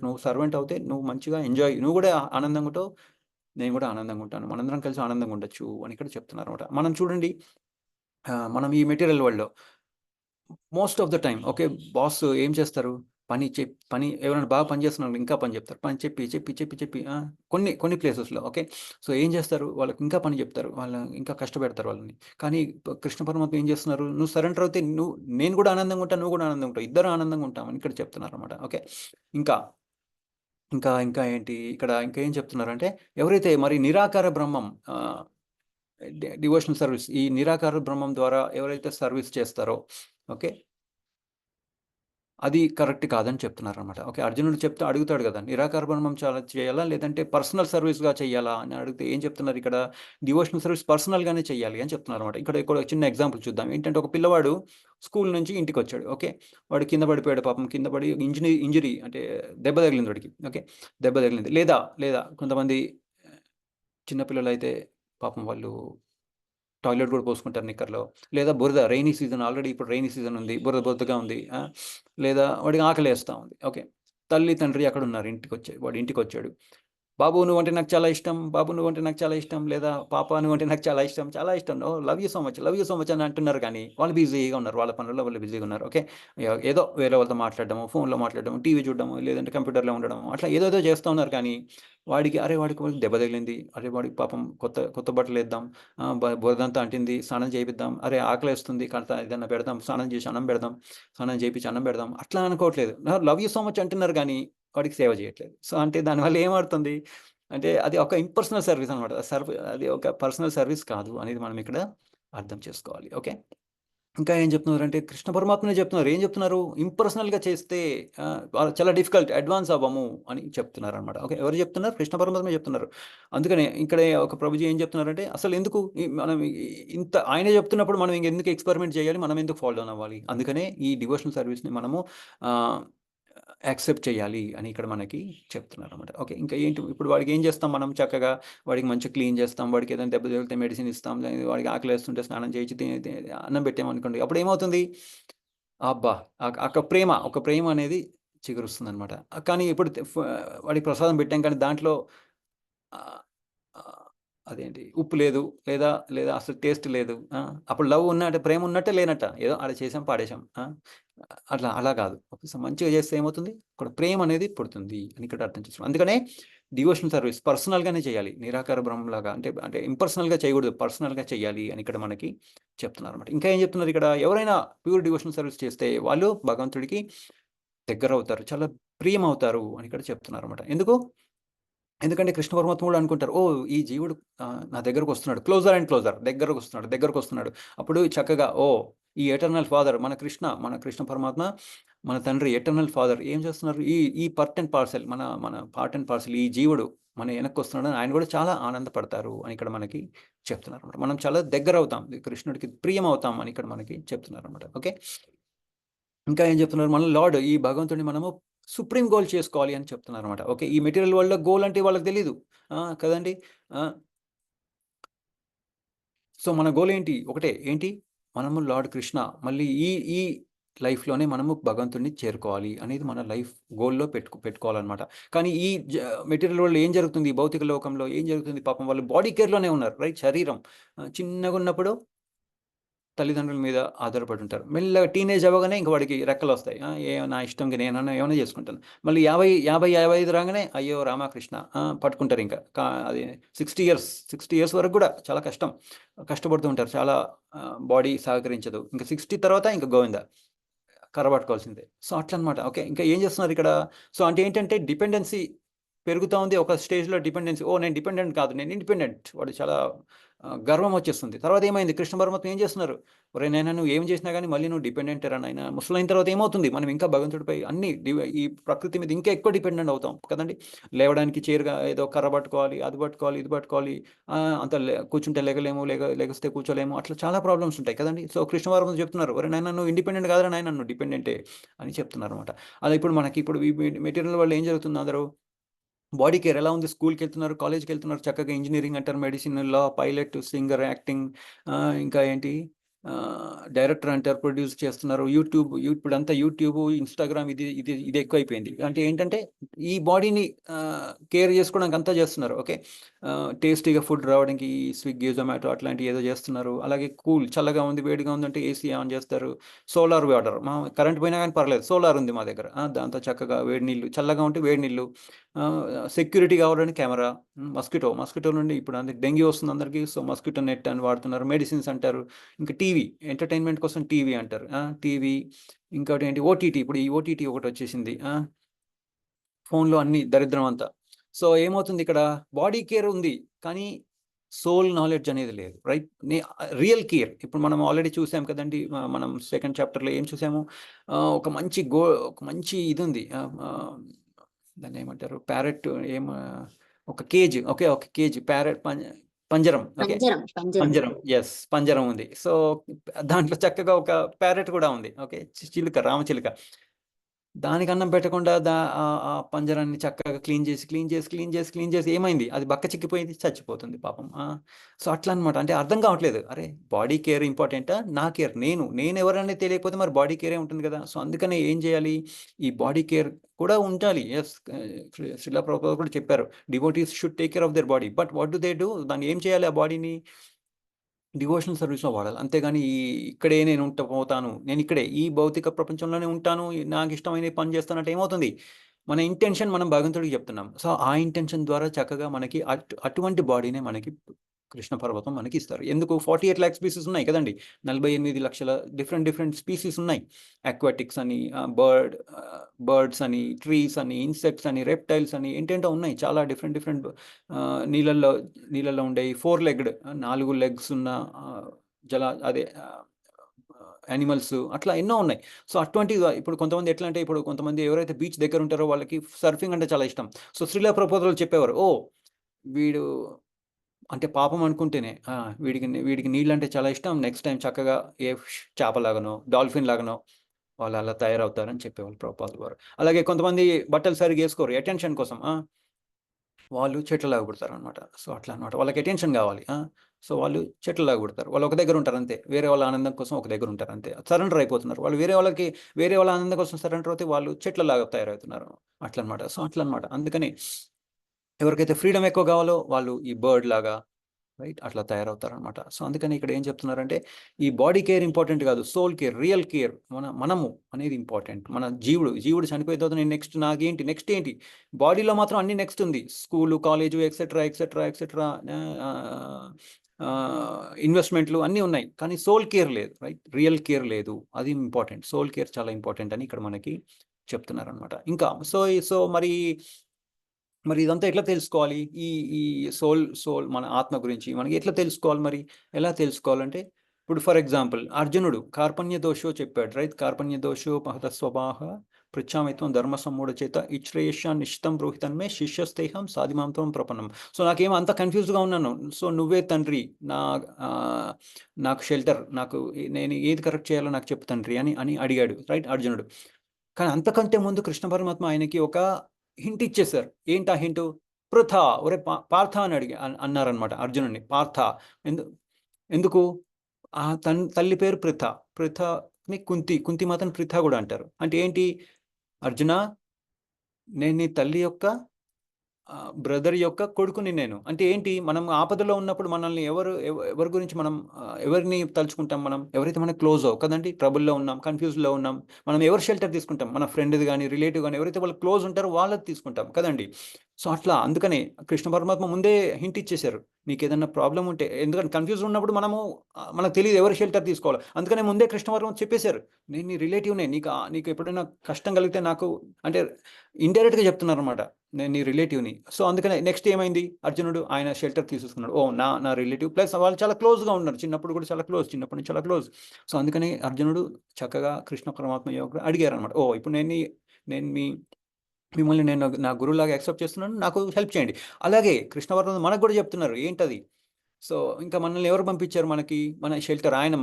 నువ్వు సర్వెంట్ అవుతే నువ్వు మంచిగా నువ్వు కూడా ఆనందంగా ఉంటావు. నేను కూడా ఆనందంగా ఉంటాను. మనందరం కలిసి ఆనందంగా ఉండొచ్చు అని ఇక్కడ చెప్తున్నారన్నమాట. మనం చూడండి మనం ఈ మెటీరియల్ వరల్డ్‌లో most of the time okay. Boss ఏం చేస్తారు? పని ఎవరైనా బాగా పని చేస్తున్నారు ఇంకా పని చెప్తారు. పని చెప్పి కొన్ని ప్లేసెస్‌లో ఓకే. సో, ఏం చేస్తారు? వాళ్ళకి ఇంకా పని చెప్తారు. ఇంకా కష్టపెడతారు వాళ్ళని. కానీ కృష్ణ పరమాత్మ ఏం చేస్తున్నారు? నువ్వు సరెండర్ అవుతే నేను కూడా ఆనందంగా ఉంటాను. నువ్వు కూడా ఆనందంగా ఉంటావు. ఇద్దరు ఆనందంగా ఉంటామని ఇక్కడ చెప్తున్నారన్నమాట. ఓకే. ఇంకా, ఇంకా ఏంటి? ఇక్కడ ఇంకా ఏం చెప్తున్నారంటే ఎవరైతే మరి నిరాకార బ్రహ్మం డివోషనల్ సర్వీస్ ఈ నిరాకార బ్రహ్మం ద్వారా ఎవరైతే సర్వీస్ చేస్తారో ఓకే. అది కరెక్ట్ కాదని చెప్తున్నారనమాట. ఓకే. అర్జునుడు అడుగుతాడు కదా! నిరాకార బ్రహ్మం చాలా చేయాలా? లేదంటే పర్సనల్ సర్వీస్‌గా చేయాలా? అని అడిగితే ఏం చెప్తున్నారు ఇక్కడ? డివోషనల్ సర్వీస్ పర్సనల్‌గానే చేయాలి అని చెప్తున్నారనమాట. ఇక్కడ ఒక చిన్న ఎగ్జాంపుల్ చూద్దాం. ఏంటంటే ఒక పిల్లవాడు స్కూల్ నుంచి ఇంటికొచ్చాడు. ఓకే. వాడు కింద పడిపోయాడు పాపం. కింద పడి ఇంజరీ అంటే దెబ్బ తగిలింది వాడికి. ఓకే. దెబ్బ తగిలింది. లేదా కొంతమంది చిన్న పిల్లలైతే పాపం వాళ్ళు టాయిలెట్ కూడా పోసుకుంటారు నిక్కర్‌లో. లేదా బురద రైనీ సీజన్ ఆల్రెడీ ఇప్పుడు రైనీ సీజన్ ఉంది. బురదగా ఉంది. లేదా వాడికి ఆకలేస్తా ఉంది. ఓకే. తల్లి, తండ్రి అక్కడున్నారు వాడు ఇంటికొచ్చాడు. బాబు నువ్వంటే నాకు చాలా ఇష్టం. బాబు నువ్వంటే నాకు చాలా ఇష్టం. లేదా పాప నువ్వంటే నాకు చాలా ఇష్టం. చాలా ఇష్టం. ఓహ్! లవ్ యూ సో మచ్ అని అంటున్నారు కానీ వాళ్ళు బిజీగా ఉన్నారు. వాళ్ళ పనుల్లో వాళ్ళు బిజీగా ఉన్నారు. ఓకే. ఏదో వేరే వాళ్ళతో మాట్లాడడము, ఫోన్‌లో మాట్లాడడము, టీవీ చూడడము, లేదంటే కంప్యూటర్‌లో ఉండడం అట్లా ఏదేదో చేస్తా ఉన్నారు కానీ వాడికి దెబ్బ తగిలింది. అరే! వాడికి పాపం కొత్త కొత్త బట్టలేద్దాం. బురదంతా అంటింది. స్నానం చేపిద్దాం. అరే! ఆకలేస్తుంది. ఏదన్నా పెడదాం. స్నానం చేసి అన్నం పెడదాం. స్నానం చేపించి అన్నం పెడదాం. అట్లా అనుకోవట్లేదు. లవ్ యూ సో మచ్ అంటున్నారు గానీ వాడికి సేవ చేయట్లేదు. సో, అంటే దానివల్ల ఏమవుతుంది? అంటే అది ఒక ఇంపర్సనల్ సర్వీస్ అనమాట. అది ఒక పర్సనల్ సర్వీస్ కాదు అనేది మనం ఇక్కడ అర్థం చేసుకోవాలి. ఓకే. ఇంకా ఏం చెప్తున్నారంటే కృష్ణ పరమాత్మనే చెప్తున్నారు. ఏం చెప్తున్నారు? ఇంపర్సనల్‌గా చేస్తే చాలా డిఫికల్ట్ అడ్వాన్స్ అవ్వము అని చెప్తున్నారనమాట. ఓకే. ఎవరు చెప్తున్నారు? కృష్ణ పరమాత్మే చెప్తున్నారు. అందుకనే ఇక్కడే ఒక ప్రభుజీ ఏం చెప్తున్నారంటే అసలెందుకు మనం ఇంత ఆయనే చెప్తున్నప్పుడు మనం ఇంకెందుకు ఎక్స్‌పెరిమెంట్ చేయాలి? మనం ఎందుకు ఫాలో డౌన్ అవ్వాలి? అందుకనే ఈ డివోషనల్ సర్వీస్‌ని మనము ఆహ్, యాక్సెప్ట్ చేయాలి అని ఇక్కడ మనకి చెప్తున్నారనమాట. ఓకే. ఇంకా ఏంటి ఇప్పుడు వాడికి ఏం చేస్తాం మనం చక్కగా వాడికి మంచిగా క్లీన్ చేస్తాం. వాడికి ఏదైనా దెబ్బ తగిలితే మెడిసిన్ ఇస్తాం. లేదా వాడికి ఆకలేస్తుంటే స్నానం చేయించి అన్నం పెట్టామనుకోండి. అప్పుడేమవుతుంది? అబ్బా! ఒక ప్రేమ అనేది చిగురుస్తుందనమాట. కానీ ఇప్పుడు వాడికి ప్రసాదం పెట్టాం కానీ దాంట్లో ఆహ్, ఆహ్, అదేంటి ఉప్పు లేదు. లేదా అసలు టేస్ట్ లేదు. అప్పుడు ప్రేమ ఉన్నట్టే లేనట్ట. ఏదో ఆడ చేసాం, పాడేసాం. అలా కాదు. మంచిగా చేస్తే ఏమవుతుంది? ఇక్కడ ప్రేమ అనేది పుడుతుంది అని ఇక్కడ అర్థం చేసుకోవాలి. అందుకనే డివోషనల్ సర్వీస్ పర్సనల్గానే చేయాలి, నిరాకార బ్రహ్మలాగా. అంటే అంటే ఇంపర్సనల్గా చేయకూడదు, పర్సనల్గా చేయాలి అని ఇక్కడ మనకి చెప్తున్నారు అనమాట. ఇంకా ఏం చెప్తున్నారు ఇక్కడ, ఎవరైనా ప్యూర్ డివోషనల్ సర్వీస్ చేస్తే వాళ్ళు భగవంతుడికి దగ్గర అవుతారు, చాలా ప్రియం అవుతారు అని ఇక్కడ చెప్తున్నారు అనమాట. ఎందుకంటే కృష్ణ పరమాత్మ కూడా అనుకుంటారు, ఓ ఈ జీవుడు నా దగ్గరకు వస్తున్నాడు, క్లోజర్ అండ్ క్లోజర్, దగ్గరకు వస్తున్నాడు. అప్పుడు చక్కగా ఓ ఈ ఎటర్నల్ ఫాదర్ మన కృష్ణ పరమాత్మ, మన తండ్రి ఎటర్నల్ ఫాదర్ ఏం చేస్తున్నారు, ఈ పార్ట్ అండ్ పార్సెల్ మన పార్ట్ అండ్ పార్సెల్, ఈ జీవుడు మన వెనక్కి వస్తున్నాడు అని ఆయన కూడా చాలా ఆనందపడతారు అని ఇక్కడ మనకి చెప్తున్నారు అనమాట. మనం చాలా దగ్గర అవుతాం, కృష్ణుడికి ప్రియం అవుతాం అని ఇక్కడ మనకి చెప్తున్నారు అనమాట. ఓకే, ఇంకా ఏం చెప్తున్నారు, మన లార్డ్ ఈ భగవంతుడిని మనము సుప్రీం గోల్ చేసుకోవాలి అని చెప్తున్నారు అనమాట. ఓకే, ఈ మెటీరియల్ వరల్డ్లో గోల్ అంటే వాళ్ళకి తెలీదు కదండి. సో మన గోల్ ఏంటి, ఒకటే ఏంటి, మనము లార్డ్ కృష్ణ మళ్ళీ ఈ లైఫ్లోనే మనము భగవంతుడిని చేరుకోవాలి అనేది మన లైఫ్ గోల్లో పెట్టుకోవాలన్నమాట. కానీ ఈ మెటీరియల్ వరల్డ్ ఏం జరుగుతుంది, ఈ భౌతిక లోకంలో ఏం జరుగుతుంది, పాపం వాళ్ళు బాడీ కేర్లోనే ఉన్నారు, రైట్. శరీరం చిన్నగా ఉన్నప్పుడు తల్లిదండ్రుల మీద ఆధారపడి ఉంటారు, మెల్లగా టీనేజ్ అవ్వగానే ఇంక వాడికి రెక్కలు వస్తాయి, నా ఇష్టంగా నేనన్నా ఏమైనా చేసుకుంటాను. మళ్ళీ 50 55 రాగానే అయ్యో రామకృష్ణ పట్టుకుంటారు. ఇంకా అది 60 ఇయర్స్ వరకు కూడా చాలా కష్టపడుతూ ఉంటారు, చాలా బాడీ సహకరించదు. ఇంకా 60 తర్వాత ఇంకా గోవింద కర్రబట్టుకోవాల్సిందే. సో అట్లా అనమాట. ఓకే, ఇంకా ఏం చేస్తున్నారు ఇక్కడ, సో అంటే ఏంటంటే డిపెండెన్సీ పెరుగుతూ ఉంది. ఒక స్టేజ్లో డిపెండెన్సీ, నేను డిపెండెంట్ కాదు, నేను ఇండిపెండెంట్, వాడు చాలా గర్వం వచ్చేస్తుంది. తర్వాత ఏమైంది, కృష్ణ పరమాత్మ ఏం చేస్తున్నారు, ఒరే నైనా నువ్వు ఏం చేసినా కానీ మళ్ళీ నువ్వు డిపెండెంట్ రా నాయన. ముసలైన తర్వాత ఏమవుతుంది, మనం ఇంకా భగవంతుడిపై ఈ ప్రకృతి మీద ఇంకా ఎక్కువ డిపెండెంట్ అవుతాం కదండి. లేవడానికి చేరుగా ఏదో కర్ర పట్టుకోవాలి, అది పట్టుకోవాలి, ఇది పట్టుకోవాలి, అంత కూర్చుంటే లెగలేము, లెగిస్తే కూర్చోలేము, అట్లా చాలా ప్రాబ్లమ్స్ ఉంటాయి కదండి. సో కృష్ణ పరమాత్మ చెప్తున్నారు, ఒరే నైనా నువ్వు ఇండిపెండెంట్ కాదురా నాయన, నువ్వు డిపెండెంటే అని చెప్తున్నారు అనమాట. అలా ఇప్పుడు ఈ మెటీరియల్ వల్ల ఏం జరుగుతుంది, అందరూ బాడీ కేర్ ఎలా ఉంది, స్కూల్కి వెళ్తున్నారు, కాలేజ్కి వెళ్తున్నారు, చక్కగా ఇంజనీరింగ్ అంటారు, మెడిసిన్, లా, పైలట్, సింగర్, యాక్టింగ్, ఇంకా ఏంటి డైరెక్టర్ అంటారు, ప్రొడ్యూస్ చేస్తున్నారు, ఇప్పుడు అంతా యూట్యూబ్, ఇన్స్టాగ్రామ్, ఇది ఎక్కువైపోయింది. అంటే ఏంటంటే ఈ బాడీని కేర్ చేసుకోవడానికి అంతా చేస్తున్నారు. ఓకే, టేస్టీగా ఫుడ్ రావడానికి స్విగ్గీ, జొమాటో అట్లాంటివి ఏదో చేస్తున్నారు. అలాగే చల్లగా ఉంది, వేడిగా ఉందంటే ఏసీ ఆన్ చేస్తారు, సోలార్ వాటర్, కరెంట్ పోయినా కానీ పర్లేదు, సోలార్ ఉంది మా దగ్గర, దాంతో చక్కగా వేడి నీళ్ళు, చల్లగా ఉంటే వేడి నీళ్ళు, సెక్యూరిటీ కావాలని కెమెరా, మస్కిటో నుండి ఇప్పుడు అందరికి డెంగ్యూ వస్తుంది అందరికీ, సో మస్కిటో నెట్ అని వాడుతున్నారు, మెడిసిన్స్ అంటారు, ఇంకా టీవీ, ఎంటర్టైన్మెంట్ కోసం టీవీ అంటారు, టీవీ, ఇంకోటి ఏంటి ఓటీటీ, ఇప్పుడు ఈ ఓటీటీ ఒకటి వచ్చేసింది, ఫోన్లో అన్ని దరిద్రం అంతా. సో ఏమవుతుంది ఇక్కడ, బాడీ కేర్ ఉంది కానీ సోల్ నాలెడ్జ్ అనేది లేదు, రైట్. రియల్ కేర్ ఇప్పుడు మనం ఆల్రెడీ చూసాం కదండి, మనం సెకండ్ చాప్టర్లో ఏం చూసాము, ఒక మంచి ఇది ఉంది, దాన్ని ఏమంటారు, ప్యారెట్, ఒక కేజ్, ఓకే, ఒక కేజ్ ప్యారెట్, పంజరం, ఓకే, పంజరం ఉంది. సో దాంట్లో చక్కగా ఒక ప్యారెట్ కూడా ఉంది, ఓకే, రామచిలుక. దానికి అన్నం పెట్టకుండా ఆ పంజరాన్ని చక్కగా క్లీన్ చేసి ఏమైంది, అది బక్క చిక్కిపోయింది, చచ్చిపోతుంది పాపం. సో అట్లా అనమాట. అంటే అర్థం కావట్లేదు, అరే బాడీ కేర్ ఇంపార్టెంటా, నా కేర్, నేను ఎవరనేది తెలియకపోతే మరి బాడీ కేరే ఉంటుంది కదా. సో అందుకనే ఏం చేయాలి, ఈ బాడీ కేర్ కూడా ఉండాలి. ఎస్, శ్రీలా ప్రభుపాద కూడా చెప్పారు, devotees should take care of their body, but what do they do, దాన్ని ఏం చేయాలి, ఆ బాడీని డివోషనల్ సర్వీస్లో వాడాలి. అంతేగాని ఇక్కడే నేను పోతాను, నేను ఇక్కడే ఈ భౌతిక ప్రపంచంలోనే ఉంటాను, నాకు ఇష్టమైన పని చేస్తానంటే ఏమవుతుంది, మన ఇంటెన్షన్ మనం భగవంతుడికి చెప్తున్నాం. సో ఆ ఇంటెన్షన్ ద్వారా చక్కగా మనకి అటువంటి బాడీనే మనకి కృష్ణ పర్వతం మనకి ఇస్తారు. ఎందుకు, 48 lakhs స్పీసీస్ ఉన్నాయి కదండి, 48 లక్షల డిఫరెంట్ స్పీసీస్ ఉన్నాయి. అక్వాటిక్స్ అని, బర్డ్స్ అని, ట్రీస్ అని, ఇన్సెక్ట్స్ అని, రెప్టైల్స్ అని, ఏంటంటే ఉన్నాయి చాలా డిఫరెంట్ నీళ్ళల్లో ఉండే 4-legged 4 legs ఉన్న యానిమల్స్, అట్లా ఎన్నో ఉన్నాయి. సో అటువంటివి ఇప్పుడు కొంతమంది ఎట్లా అంటే, ఇప్పుడు కొంతమంది ఎవరైతే బీచ్ దగ్గర ఉంటారో వాళ్ళకి సర్ఫింగ్ అంటే చాలా ఇష్టం. సో శ్రీలా ప్రభుపాదులు చెప్పేవారు, వీడు అంటే పాపం అనుకుంటేనే వీడికి నీళ్ళు అంటే చాలా ఇష్టం, నెక్స్ట్ టైం చక్కగా ఏ చేపలాగానో, డాల్ఫిన్ లాగానో వాళ్ళు అలా తయారవుతారని చెప్పేవాళ్ళు ప్రభుపాదుల వారు. అలాగే కొంతమంది బట్టలు సరిగ్గా వేసుకోరు, అటెన్షన్ కోసం వాళ్ళు చెట్లలాగా పుడతారు అనమాట. సో అట్లా అనమాట, వాళ్ళకి అటెన్షన్ కావాలి, సో వాళ్ళు చెట్లలాగా పుడతారు, వాళ్ళు ఒక దగ్గర ఉంటారు అంతే, వేరే వాళ్ళ ఆనందం కోసం ఒక దగ్గర ఉంటారు అంతే, సరెండర్ అయిపోతున్నారు వాళ్ళు. వేరే వాళ్ళ ఆనందం కోసం సరెండర్ అవుతే వాళ్ళు చెట్లలాగా తయారవుతున్నారు, అట్లా అనమాట. సో అట్లా అనమాట. అందుకని ఎవరికైతే ఫ్రీడమ్ ఎక్కువ కావాలో వాళ్ళు ఈ బర్డ్ లాగా, రైట్? అట్లా తయారవుతారనమాట. సో అందుకని ఇక్కడ ఏం చెప్తున్నారంటే ఈ బాడీ కేర్ ఇంపార్టెంట్ కాదు, సోల్ కేర్, రియల్ కేర్, మనము అనేది ఇంపార్టెంట్. మన జీవుడు చనిపోయిన తర్వాత నేను నెక్స్ట్ ఏంటి, బాడీలో మాత్రం అన్ని నెక్స్ట్ ఉంది, school, college, etcetera etcetera etcetera, ఇన్వెస్ట్మెంట్లు అన్నీ ఉన్నాయి, కానీ సోల్ కేర్ లేదు, రైట్? రియల్ కేర్ లేదు, అది ఇంపార్టెంట్. సోల్ కేర్ చాలా ఇంపార్టెంట్ అని ఇక్కడ మనకి చెప్తున్నారనమాట. ఇంకా సో మరి ఇదంతా ఎట్లా తెలుసుకోవాలి, ఈ ఈ సోల్ మన ఆత్మ గురించి మనకి ఎట్లా తెలుసుకోవాలి, మరి ఎలా తెలుసుకోవాలంటే ఇప్పుడు ఫర్ ఎగ్జాంపుల్ అర్జునుడు కార్పణ్య దోషో చెప్పాడు, రైట్? కార్పణ్య దోషో మహత స్వభావ పృచ్ఛామిత్వం ధర్మ సమ్మూఢ చేత ఇచ్రేష నిశ్చితం రోహితన్మే శిష్యస్తేహం సాధిమాంతం ప్రపన్నం. సో నాకేమో అంత కన్ఫ్యూజ్గా ఉన్నాను. సో నువ్వే తండ్రి, నాకు షెల్టర్, నేను ఏది కరెక్ట్ చేయాలో నాకు చెప్పు తండ్రి అని అడిగాడు, రైట్? అర్జునుడు. కానీ అంతకంటే ముందు కృష్ణ పరమాత్మ ఆయనకి ఒక హింట్ ఇచ్చేశారు. ఏంటి ఆ హింటు? పృథ, ఒరే పార్థ అని అన్నారనమాట అర్జునుడిని. పార్థ ఎందుకు? ఆ తల్లి పేరు పృథని కుంతి మాతని పృథ కూడా అంటారు. అంటే ఏంటి? అర్జున, నేను నీ తల్లి యొక్క బ్రదర్ యొక్క కొడుకుని నేను. అంటే ఏంటి? మనం ఆపదలో ఉన్నప్పుడు మనల్ని ఎవరి గురించి మనం ఎవరిని తలుచుకుంటాం? మనం ఎవరైతే మనకు క్లోజ్ కదండి, ట్రబుల్లో ఉన్నాం, కన్ఫ్యూజ్లో ఉన్నాం, మనం ఎవరు షెల్టర్ తీసుకుంటాం? మన ఫ్రెండ్ది కానీ, రిలేటివ్ కానీ, ఎవరైతే వాళ్ళు క్లోజ్ ఉంటారో వాళ్ళది తీసుకుంటాం కదండి. సో అట్లా అందుకనే కృష్ణ పరమాత్మ ముందే హింట్ ఇచ్చేశారు, నీకు ఏదైనా ప్రాబ్లం ఉంటే, ఎందుకంటే కన్ఫ్యూజ్ ఉన్నప్పుడు మనకు తెలియదు ఎవరు షెల్టర్ తీసుకోవాలి, అందుకనే ముందే కృష్ణ పరమాత్మ చెప్పేశారు, నేను నీ రిలేటివ్నే, నీకు ఎప్పుడైనా కష్టం కలిగితే నాకు, అంటే ఇండైరెక్ట్గా చెప్తున్నారు అనమాట, నేను నీ రిలేటివ్ని. సో అందుకనే నెక్స్ట్ ఏమైంది, అర్జునుడు ఆయన షెల్టర్ తీసుకున్నాడు. నా రిలేటివ్, ప్లస్ వాళ్ళు చాలా క్లోజ్గా ఉన్నారు, చిన్నప్పుడు కూడా చాలా క్లోజ్, చిన్నప్పటి నుంచి చాలా క్లోజ్. సో అందుకని అర్జునుడు చక్కగా కృష్ణ పరమాత్మ అడిగారు అనమాట, ఇప్పుడు మిమ్మల్ని నేను నా గురువులాగా యాక్సెప్ట్ చేస్తున్నాను, నాకు హెల్ప్ చేయండి. అలాగే కృష్ణ పరమాత్మ మనకు కూడా చెప్తున్నారు, ఏంటది? సో ఇంకా మనల్ని ఎవరు పంపించారు? మన షెల్టర్ ఆయన.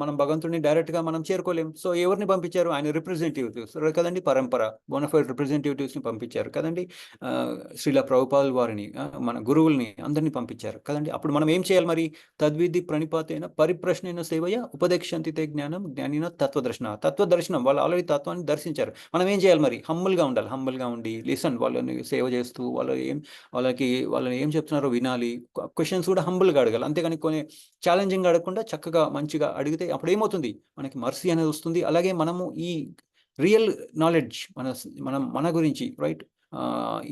మనం భగవంతుడిని డైరెక్ట్గా మనం చేరుకోలేం. సో ఎవరిని పంపించారు? ఆయన రిప్రజెంటేటివ్స్ కదండి, పరంపర బోనఫైడ్ రిప్రజెంటేటివ్స్ని పంపించారు కదండి, శ్రీల ప్రభుపాల్ వారిని, మన గురువుల్ని అందరినీ పంపించారు కదండి. అప్పుడు మనం ఏం చేయాలి మరి? తద్విధి ప్రణిపాతైన పరిప్రశ్నైన సేవయ ఉపదేక్షంతితే జ్ఞానం జ్ఞానిన తత్వదర్శనం. వాళ్ళు ఆల్రెడీ తత్వాన్ని దర్శించారు. మనం ఏం చేయాలి మరి? హంబుల్గా ఉండాలి, హంబుల్గా ఉండి లిసన్, వాళ్ళని సేవ చేస్తూ వాళ్ళని ఏం చెప్తున్నారో వినాలి, క్వశ్చన్స్ కూడా హంబుల్గా అడగాలి, అంతేగాని కొన్ని ఛాలెంజింగ్ అడగకుండా చక్కగా మంచిగా అడిగితే అప్పుడు ఏమవుతుంది, మనకి మర్సీ అనేది వస్తుంది. అలాగే మనము ఈ రియల్ నాలెడ్జ్ మన గురించి, రైట్?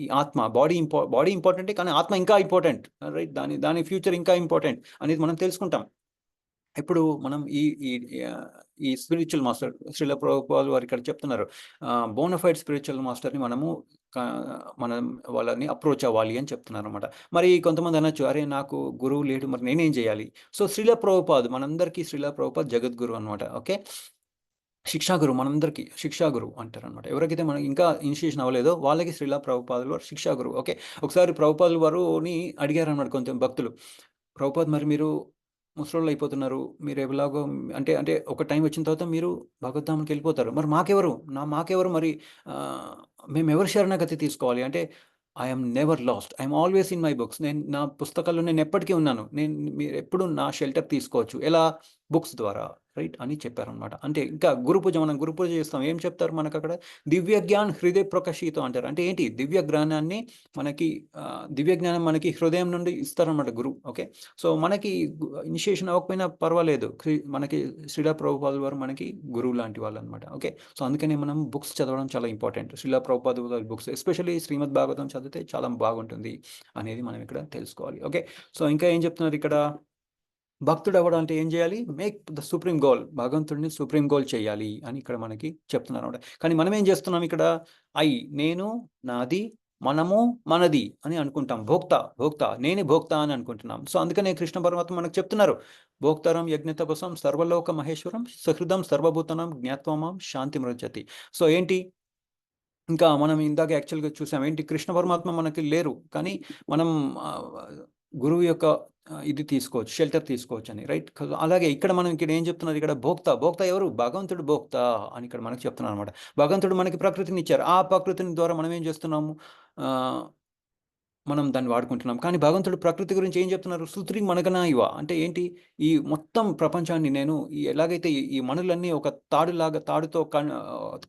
ఈ ఆత్మ, బాడీ ఇంపార్టెంటే, కానీ ఆత్మ ఇంకా ఇంపార్టెంట్, రైట్? దాని ఫ్యూచర్ ఇంకా ఇంపార్టెంట్ అనేది మనం తెలుసుకుంటాం. ఇప్పుడు మనం ఈ స్పిరిచువల్ మాస్టర్ శ్రీల ప్రభుపాల్ వారు ఇక్కడ చెప్తున్నారు, బోనఫైడ్ స్పిరిచువల్ మాస్టర్ని మనం వాళ్ళని అప్రోచ్ అవ్వాలి అని చెప్తున్నారు అనమాట. మరి కొంతమంది అనొచ్చు, అరే నాకు గురువు లేడు, మరి నేనేం చేయాలి? సో శ్రీల ప్రభుపాద్, మనందరికీ శ్రీల ప్రభుపాద్ జగద్గురు అనమాట. ఓకే, శిక్షాగురు, మనందరికీ శిక్షాగురు అంటారు అనమాట. ఎవరికైతే మనకి ఇంకా ఇనిషియేషన్ అవ్వలేదో వాళ్ళకి శ్రీల ప్రభుపాదుల వారు శిక్షాగురు. ఓకే, ఒకసారి ప్రభుపాదుల వారుని అడిగారు అనమాట కొంచెం భక్తులు, ప్రభుపాద్ మరి మీరు ముసలోళ్ళు అయిపోతున్నారు, మీరు ఎలాగో అంటే ఒక టైం వచ్చిన తర్వాత మీరు భగవద్ధామానికి వెళ్ళిపోతారు, మరి మాకెవరు మరి మేము ఎవరు శరణగతి తీసుకోవాలి అంటే, I'm never lost, I'm always in my books. నేను నా పుస్తకాల్లో నేను ఎప్పటికీ ఉన్నాను, మీరు ఎప్పుడు నా షెల్టర్ తీసుకోవచ్చు, ఎలా? బుక్స్ ద్వారా, రైట్ అని చెప్పారనమాట. అంటే ఇంకా మనం గురు పూజ చేస్తాం, ఏం చెప్తారు మనకు అక్కడ? దివ్య జ్ఞాన్ హృదయ ప్రకాశితం అంటారు. అంటే ఏంటి? దివ్య జ్ఞానం మనకి హృదయం నుండి ఇస్తారనమాట గురువు. ఓకే, సో మనకి ఇనిషియేషన్ అవ్వకపోయినా పర్వాలేదు, మనకి శ్రీల ప్రభుపాదుల వారు మనకి గురువు లాంటి వాళ్ళు అనమాట. ఓకే, సో అందుకనే మనం బుక్స్ చదవడం చాలా ఇంపార్టెంట్. శ్రీల ప్రభుపాదుల బుక్స్, ఎస్పెషల్లీ శ్రీమద్ భాగవతం చదివితే చాలా బాగుంటుంది అనేది మనం ఇక్కడ తెలుసుకోవాలి. ఓకే, సో ఇంకా ఏం చెప్తున్నారు ఇక్కడ? భక్తుడు అవ్వడం అంటే ఏం చేయాలి? మేక్ ద సుప్రీం గోల్, భగవంతుడిని సుప్రీం గోల్ చేయాలి అని ఇక్కడ మనకి చెప్తున్నారు అనమాట. కానీ మనం ఏం చేస్తున్నాం ఇక్కడ? నేను, నాది, మనము, మనది అని అనుకుంటాం. భోక్త, నేనే భోక్త అని అనుకుంటున్నాం. సో అందుకనే కృష్ణ పరమాత్మ మనకు చెప్తున్నారు, భోక్తారం యజ్ఞతపసం సర్వలోక మహేశ్వరం సహృదం సర్వభూతనం జ్ఞాత్వమాం శాంతి మృజతి. సో ఏంటి? ఇంకా మనం ఇందాక యాక్చువల్గా చూసాం, ఏంటి? కృష్ణ పరమాత్మ మనకి లేరు, కానీ మనం గురువు యొక్క ఇది తీసుకోవచ్చు, షెల్టర్ తీసుకోవచ్చు అని, రైట్? అలాగే ఇక్కడ ఏం చెప్తున్నారు? ఇక్కడ భోక్త ఎవరు? భగవంతుడు భోక్త అని ఇక్కడ మనకు చెప్తున్నారు అనమాట. భగవంతుడు మనకి ప్రకృతిని ఇచ్చారు, ఆ ప్రకృతిని ద్వారా మనం ఏం చేస్తున్నాము? మనం దాన్ని వాడుకుంటున్నాం. కానీ భగవంతుడు ప్రకృతి గురించి ఏం చెప్తున్నారు? సుత్రి మనగనా ఇవ అంటే ఏంటి? ఈ మొత్తం ప్రపంచాన్ని నేను ఎలాగైతే ఈ మనులన్నీ ఒక తాడుతో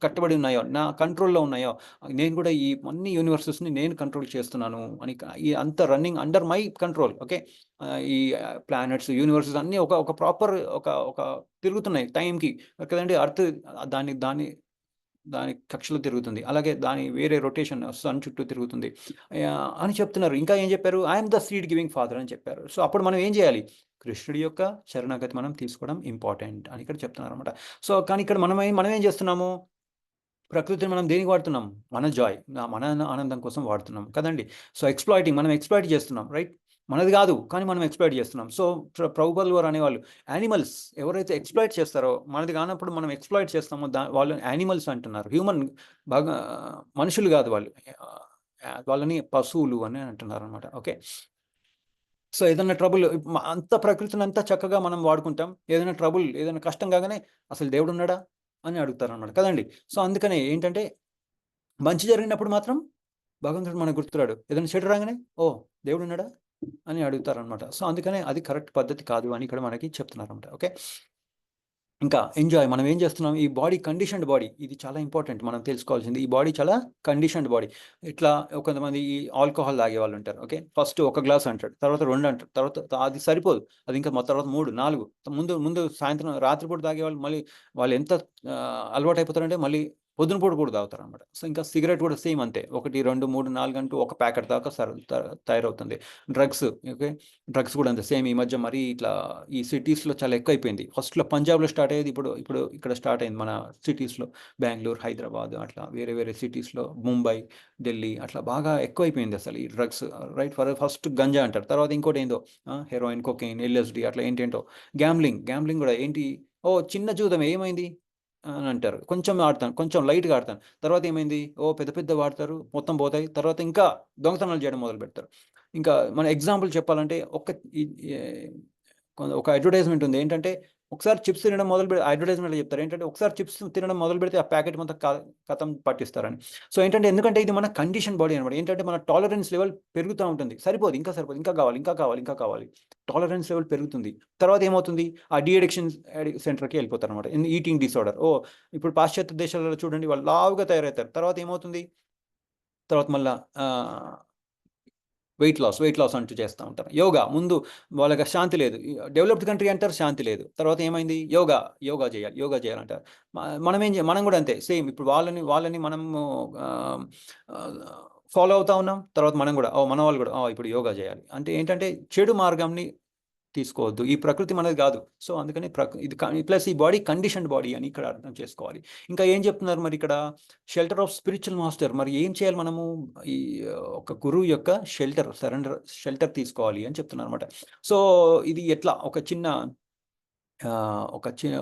కట్టబడి ఉన్నాయో, నా కంట్రోల్‌లో ఉన్నాయో, నేను కూడా ఈ అన్ని యూనివర్సెస్‌ని నేను కంట్రోల్ చేస్తున్నాను అని ఈ అంత running under my control. Okay. ఈ ప్లానెట్స్, యూనివర్సెస్ అన్నీ ఒక ప్రాపర్ ఒక తిరుగుతున్నాయి టైంకి కదండీ! ఎర్త్ దాని దాని కక్షలో తిరుగుతుంది. అలాగే దాని వేరే రొటేషన్ సన్ చుట్టూ తిరుగుతుంది అని చెప్తున్నారు. ఇంకా ఏం చెప్పారు? I'm the seed giving father అని చెప్పారు. సో అప్పుడు మనం ఏం చేయాలి? కృష్ణుడి యొక్క శరణాగతి మనం తీసుకోవడం ఇంపార్టెంట్ అని ఇక్కడ చెప్తున్నారనమాట. సో కానీ ఇక్కడ మనం ఏం చేస్తున్నాము? ప్రకృతిని మనం దేనికి వాడుతున్నాం? మన జాయ్, మన ఆనందం కోసం వాడుతున్నాం కదండీ! సో మనం ఎక్స్‌ప్లాయిట్ చేస్తున్నాం. రైట్? మనది కాదు, కానీ మనం ఎక్స్‌ప్లాయిట్ చేస్తున్నాం. సో ప్రభుపాదుల వారు అనేవాళ్ళు, యానిమల్స్ ఎవరైతే ఎక్స్‌ప్లాయిట్ చేస్తారో, మనది కానప్పుడు మనం ఎక్స్‌ప్లాయిట్ చేస్తామో వాళ్ళు యానిమల్స్ అంటున్నారు. మనుషులు కాదు వాళ్ళు. వాళ్ళని పశువులు అని అంటున్నారనమాట. ఓకే. సో ఏదైనా ట్రబుల్ అంత ప్రకృతిని అంతా చక్కగా మనం వాడుకుంటాం. ఏదైనా ట్రబుల్, ఏదైనా కష్టం కాగానే అసలు దేవుడున్నాడా అని అడుగుతారనమాట కదండీ! సో అందుకనే ఏంటంటే మంచి జరిగినప్పుడు మాత్రం భగవంతుడు మనకు గుర్తురాడు. ఏదైనా చెడు రాగానే ఓహ్! దేవుడున్నాడా అని అడుగుతారనమాట. సో అందుకనే అది కరెక్ట్ పద్ధతి కాదు అని ఇక్కడ మనకి చెప్తున్నారనమాట. ఓకే. ఇంకా ఎంజాయ్ మనం ఏం చేస్తున్నాం? ఈ బాడీ కండిషన్డ్ బాడీ, ఇది చాలా ఇంపార్టెంట్ మనం తెలుసుకోవాల్సింది. ఈ బాడీ చాలా కండిషన్డ్ బాడీ. ఇట్లా కొంతమంది ఈ ఆల్కహాల్ తాగే వాళ్ళు ఉంటారు. ఓకే. ఫస్ట్ ఒక గ్లాస్ అంటాడు, తర్వాత 2 అంటాడు, తర్వాత అది సరిపోదు, అది ఇంకా తర్వాత 3, 4 ముందు సాయంత్రం రాత్రిపూట తాగేవాళ్ళు మళ్ళీ వాళ్ళు ఎంత అలవాటు అయిపోతారంటే మళ్ళీ పొద్దున పూట కూడా తాగుతారనమాట. సో ఇంకా సిగరెట్ కూడా సేమ్ అంతే. 1, 2, 3, 4 అంటూ ఒక ప్యాకెట్ దాకా తయారవుతుంది. డ్రగ్స్. ఓకే. డ్రగ్స్ కూడా అంతే సేమ్. ఈ మధ్య మరీ ఇట్లా ఈ సిటీస్‌లో చాలా ఎక్కువైపోయింది. ఫస్ట్‌లో పంజాబ్‌లో స్టార్ట్ అయ్యేది. ఇప్పుడు ఇక్కడ స్టార్ట్ అయింది మన సిటీస్‌లో. బెంగుళూరు, హైదరాబాద్ అట్లా వేరే సిటీస్‌లో, ముంబై, ఢిల్లీ అట్లా బాగా ఎక్కువైపోయింది అసలు ఈ డ్రగ్స్. రైట్? ఫస్ట్ గంజా అంటారు. తర్వాత ఇంకోటి ఏందో హెరోయిన్, కొకైన్, ఎల్ఎస్‌డి అట్లా ఏంటేంటో. గ్యాంబ్లింగ్ కూడా ఏంటి? ఓహ్! చిన్న జూదమే ఏమైంది అని అంటారు. కొంచెం ఆడతాను, కొంచెం లైట్‌గా ఆడతాను. తర్వాత ఏమైంది? ఓహ్! పెద్ద వాడతారు, మొత్తం పోతాయి. తర్వాత ఇంకా దొంగతనాలు చేయడం మొదలుపెడతారు. ఇంకా మన ఎగ్జాంపుల్ చెప్పాలంటే ఒక అడ్వర్టైజ్‌మెంట్ ఉంది. ఏంటంటే ఒకసారి చిప్స్ తినడం అడ్వర్టైజ్‌మెంట్‌లో చెప్తారు. ఏంటంటే ఒకసారి చిప్స్ తినడం మొదలుపెడితే ఆ ప్యాకెట్ మొత్తం ఖతం పట్టిస్తారని. సో ఏంటంటే ఎందుకంటే ఇది మన కండిషన్ బాడీ అనమాట. ఏంటంటే మన టాలరెన్స్ లెవెల్ పెరుగుతా ఉంటుంది. సరిపోదు, ఇంకా సరిపోదు, ఇంకా కావాలి. టాలరెన్స్ లెవెల్ పెరుగుతుంది. తర్వాత ఏమవుతుంది? ఆ అడిక్షన్ సెంటర్‌కి వెళ్ళిపోతారనమాట. Eating disorder. ఇప్పుడు పాశ్చాత్య దేశాలలో చూడండి, వాళ్ళు లావుగా తయారవుతారు. తర్వాత ఏమవుతుంది? తర్వాత మళ్ళా వెయిట్ లాస్ అంటూ చేస్తూ ఉంటారు. యోగా ముందు వాళ్ళకి శాంతి లేదు. డెవలప్డ్ కంట్రీ అంటారు, శాంతి లేదు. తర్వాత ఏమైంది? యోగా చేయాలంటారు. మనం కూడా అంతే సేమ్. ఇప్పుడు వాళ్ళని మనము ఫాలో అవుతా ఉన్నాం. తర్వాత మనం కూడా మన వాళ్ళు కూడా ఇప్పుడు యోగా చేయాలి అంటే ఏంటంటే చెడు మార్గంని తీసుకోవద్దు. ఈ ప్రకృతి మనది కాదు. సో అందుకని ఇది ప్లస్ ఈ బాడీ కండిషన్డ్ బాడీ అని ఇక్కడ అర్థం చేసుకోవాలి. ఇంకా ఏం చెప్తున్నారు మరి ఇక్కడ? Shelter of spiritual master. మరి ఏం చేయాలి మనము? ఈ ఒక గురువు యొక్క షెల్టర్ తీసుకోవాలి అని చెప్తున్నారు అనమాట. సో ఇది ఎట్లా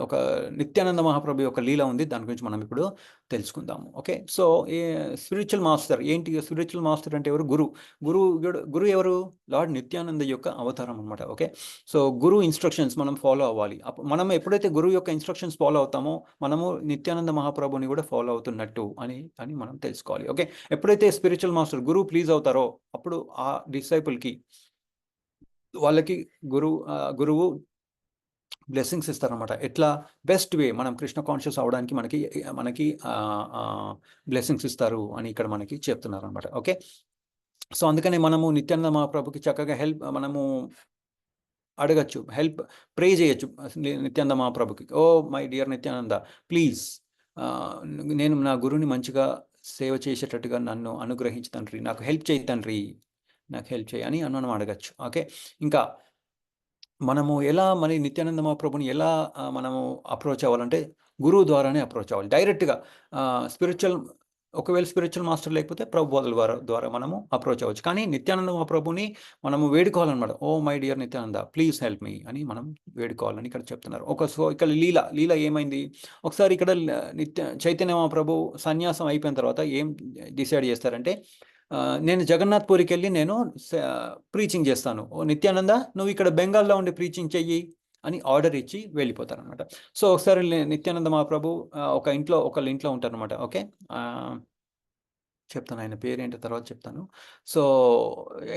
ఒక నిత్యానంద మహాప్రభు యొక్క లీల ఉంది. దాని గురించి మనం ఇప్పుడు తెలుసుకుందాము. ఓకే. సో స్పిరిచువల్ మాస్టర్ ఏంటి? స్పిరిచువల్ మాస్టర్ అంటే ఎవరు? గురు ఎవరు? లార్డ్ నిత్యానంద యొక్క అవతారం అనమాట. ఓకే. సో గురు ఇన్స్ట్రక్షన్స్ మనం ఫాలో అవ్వాలి. మనం ఎప్పుడైతే గురువు యొక్క ఇన్స్ట్రక్షన్స్ ఫాలో అవుతామో మనము నిత్యానంద మహాప్రభుని కూడా ఫాలో అవుతున్నట్టు అని మనం తెలుసుకోవాలి. ఓకే. ఎప్పుడైతే స్పిరిచువల్ మాస్టర్ గురువు ప్లీజ్ అవుతారో అప్పుడు ఆ డిసైపుల్‌కి వాళ్ళకి గురువు బ్లెస్సింగ్స్ ఇస్తారనమాట. ఎట్లా? బెస్ట్ వే మనం కృష్ణ కాన్షియస్ అవ్వడానికి మనకి బ్లెస్సింగ్స్ ఇస్తారు అని ఇక్కడ మనకి చెప్తున్నారనమాట. ఓకే. సో అందుకని మనము నిత్యానంద మహాప్రభుకి చక్కగా మనము అడగచ్చు, ప్రే చేయొచ్చు నిత్యానంద మహాప్రభుకి. మై డియర్ నిత్యానంద, ప్లీజ్ నేను నా గురువుని మంచిగా సేవ చేసేటట్టుగా నన్ను అనుగ్రహించు తండ్రి, నాకు హెల్ప్ చేయి తండ్రి, నాకు హెల్ప్ చేయి అని మనం అడగచ్చు. ఓకే. ఇంకా మనము ఎలా మరి నిత్యానంద మహాప్రభుని ఎలా మనము అప్రోచ్ అవ్వాలంటే గురువు ద్వారానే అప్రోచ్ అవ్వాలి డైరెక్ట్‌గా. ఒకవేళ స్పిరిచువల్ మాస్టర్ లేకపోతే ప్రభు బోధల ద్వారా మనము అప్రోచ్ అవ్వచ్చు. కానీ నిత్యానంద మహాప్రభుని మనము వేడుకోవాలన్నమాట. My dear Nityananda, please help me అని మనం వేడుకోవాలని ఇక్కడ చెప్తున్నారు. సో ఇక్కడ లీల ఏమైంది? ఒకసారి ఇక్కడ చైతన్య మహాప్రభు సన్యాసం అయిపోయిన తర్వాత ఏం డిసైడ్ చేస్తారంటే నేను జగన్నాథ్ పూరికి వెళ్ళి నేను ప్రీచింగ్ చేస్తాను. నిత్యానంద నువ్వు ఇక్కడ బెంగాల్లో ఉండి ప్రీచింగ్ చెయ్యి అని ఆర్డర్ ఇచ్చి వెళ్ళిపోతారనమాట. సో ఒకసారి నిత్యానంద మహాప్రభు ఒకళ్ళ ఇంట్లో ఉంటారనమాట. ఓకే. చెప్తాను, ఆయన పేరేంటో తర్వాత చెప్తాను. సో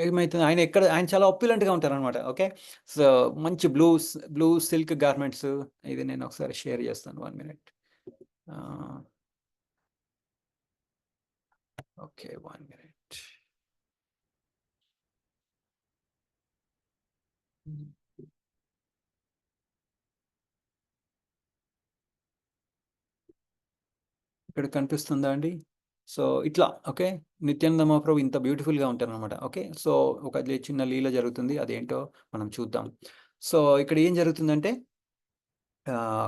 ఏమైతుంది, ఆయన చాలా అప్యులెంట్గా ఉంటారనమాట. ఓకే, సో మంచి బ్లూ సిల్క్ గార్మెంట్స్. ఇది నేను ఒకసారి షేర్ చేస్తాను, 1 minute. Okay, 1 minute. ఇక్కడ కనిపిస్తుందా అండి? సో ఇట్లా ఓకే, నిత్యానంద మహాప్రభు ఇంత బ్యూటిఫుల్గా ఉంటారనమాట. ఓకే, సో ఒక చిన్న లీల జరుగుతుంది, అదేంటో మనం చూద్దాం. సో ఇక్కడ ఏం జరుగుతుందంటే